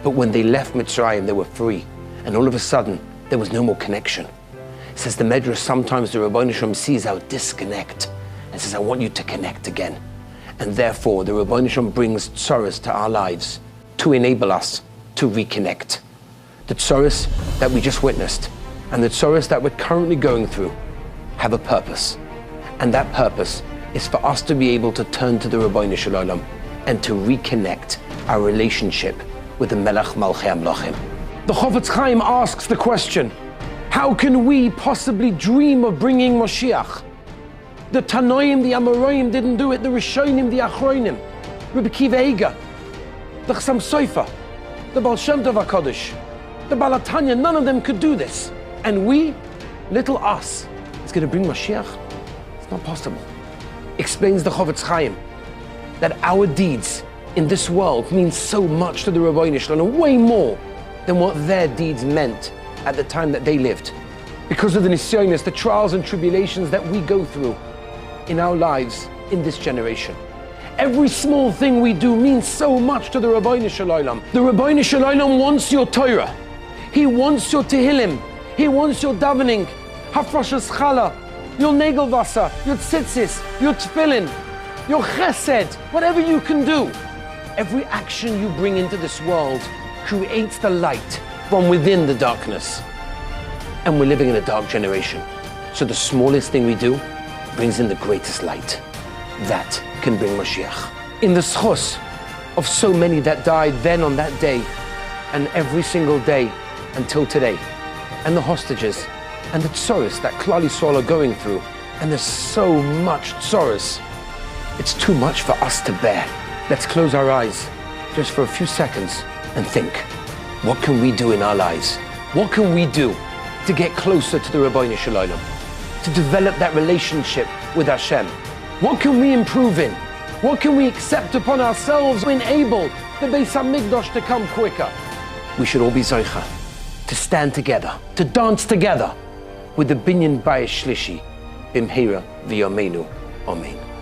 But when they left Mitzrayim, they were free. And all of a sudden, there was no more connection. It says the Medrash, sometimes the Rabbeinu Shalom sees our disconnect and says, I want you to connect again. And therefore, the Rabbeinu Shalom brings tzoros to our lives to enable us to reconnect. The tzoros that we just witnessed and the tzoros that we're currently going through have a purpose. And that purpose is for us to be able to turn to the Rabbeinu Shel Olam and to reconnect our relationship with the Melech Malchei HaMelachim. The Chofetz Chaim asks the question, how can we possibly dream of bringing Mashiach? The Tanoim, the Amoraim didn't do it, the Rishonim, the Achronim, Rabbi Akiva Eiger, the Chassam Sofer, the Baal Shem Tov HaKadosh, the Baal HaTanya, none of them could do this. And we, little us, is going to bring Mashiach? It's not possible. Explains the Chofetz Chaim that our deeds in this world mean so much to the Rabbeinu Shel Olam, way more than what their deeds meant at the time that they lived. Because of the nisyonos, the trials and tribulations that we go through in our lives in this generation. Every small thing we do means so much to the Rabbeinu Shel Olam. The Rabbeinu Shel Olam wants your Torah. He wants your Tehillim. He wants your davening, Hafrashas Challah, your Negelwasser, your Tzitzis, your Tefillin, your Chesed, whatever you can do. Every action you bring into this world creates the light from within the darkness. And we're living in a dark generation. So the smallest thing we do brings in the greatest light. That can bring Mashiach. In the schos of so many that died then on that day, and every single day until today, and the hostages, and the tzoros that Klal Yisrael are going through, and there's so much tzoros, it's too much for us to bear. Let's close our eyes just for a few seconds and think, what can we do in our lives? What can we do to get closer to the Rabbeinu Shel Olam? To develop that relationship with Hashem? What can we improve in? What can we accept upon ourselves to enable the Beis HaMikdash to come quicker? We should all be zoicha to stand together, to dance together with the Binyan Bayis Shlishi, Bimheira V'Yameinu. Amen.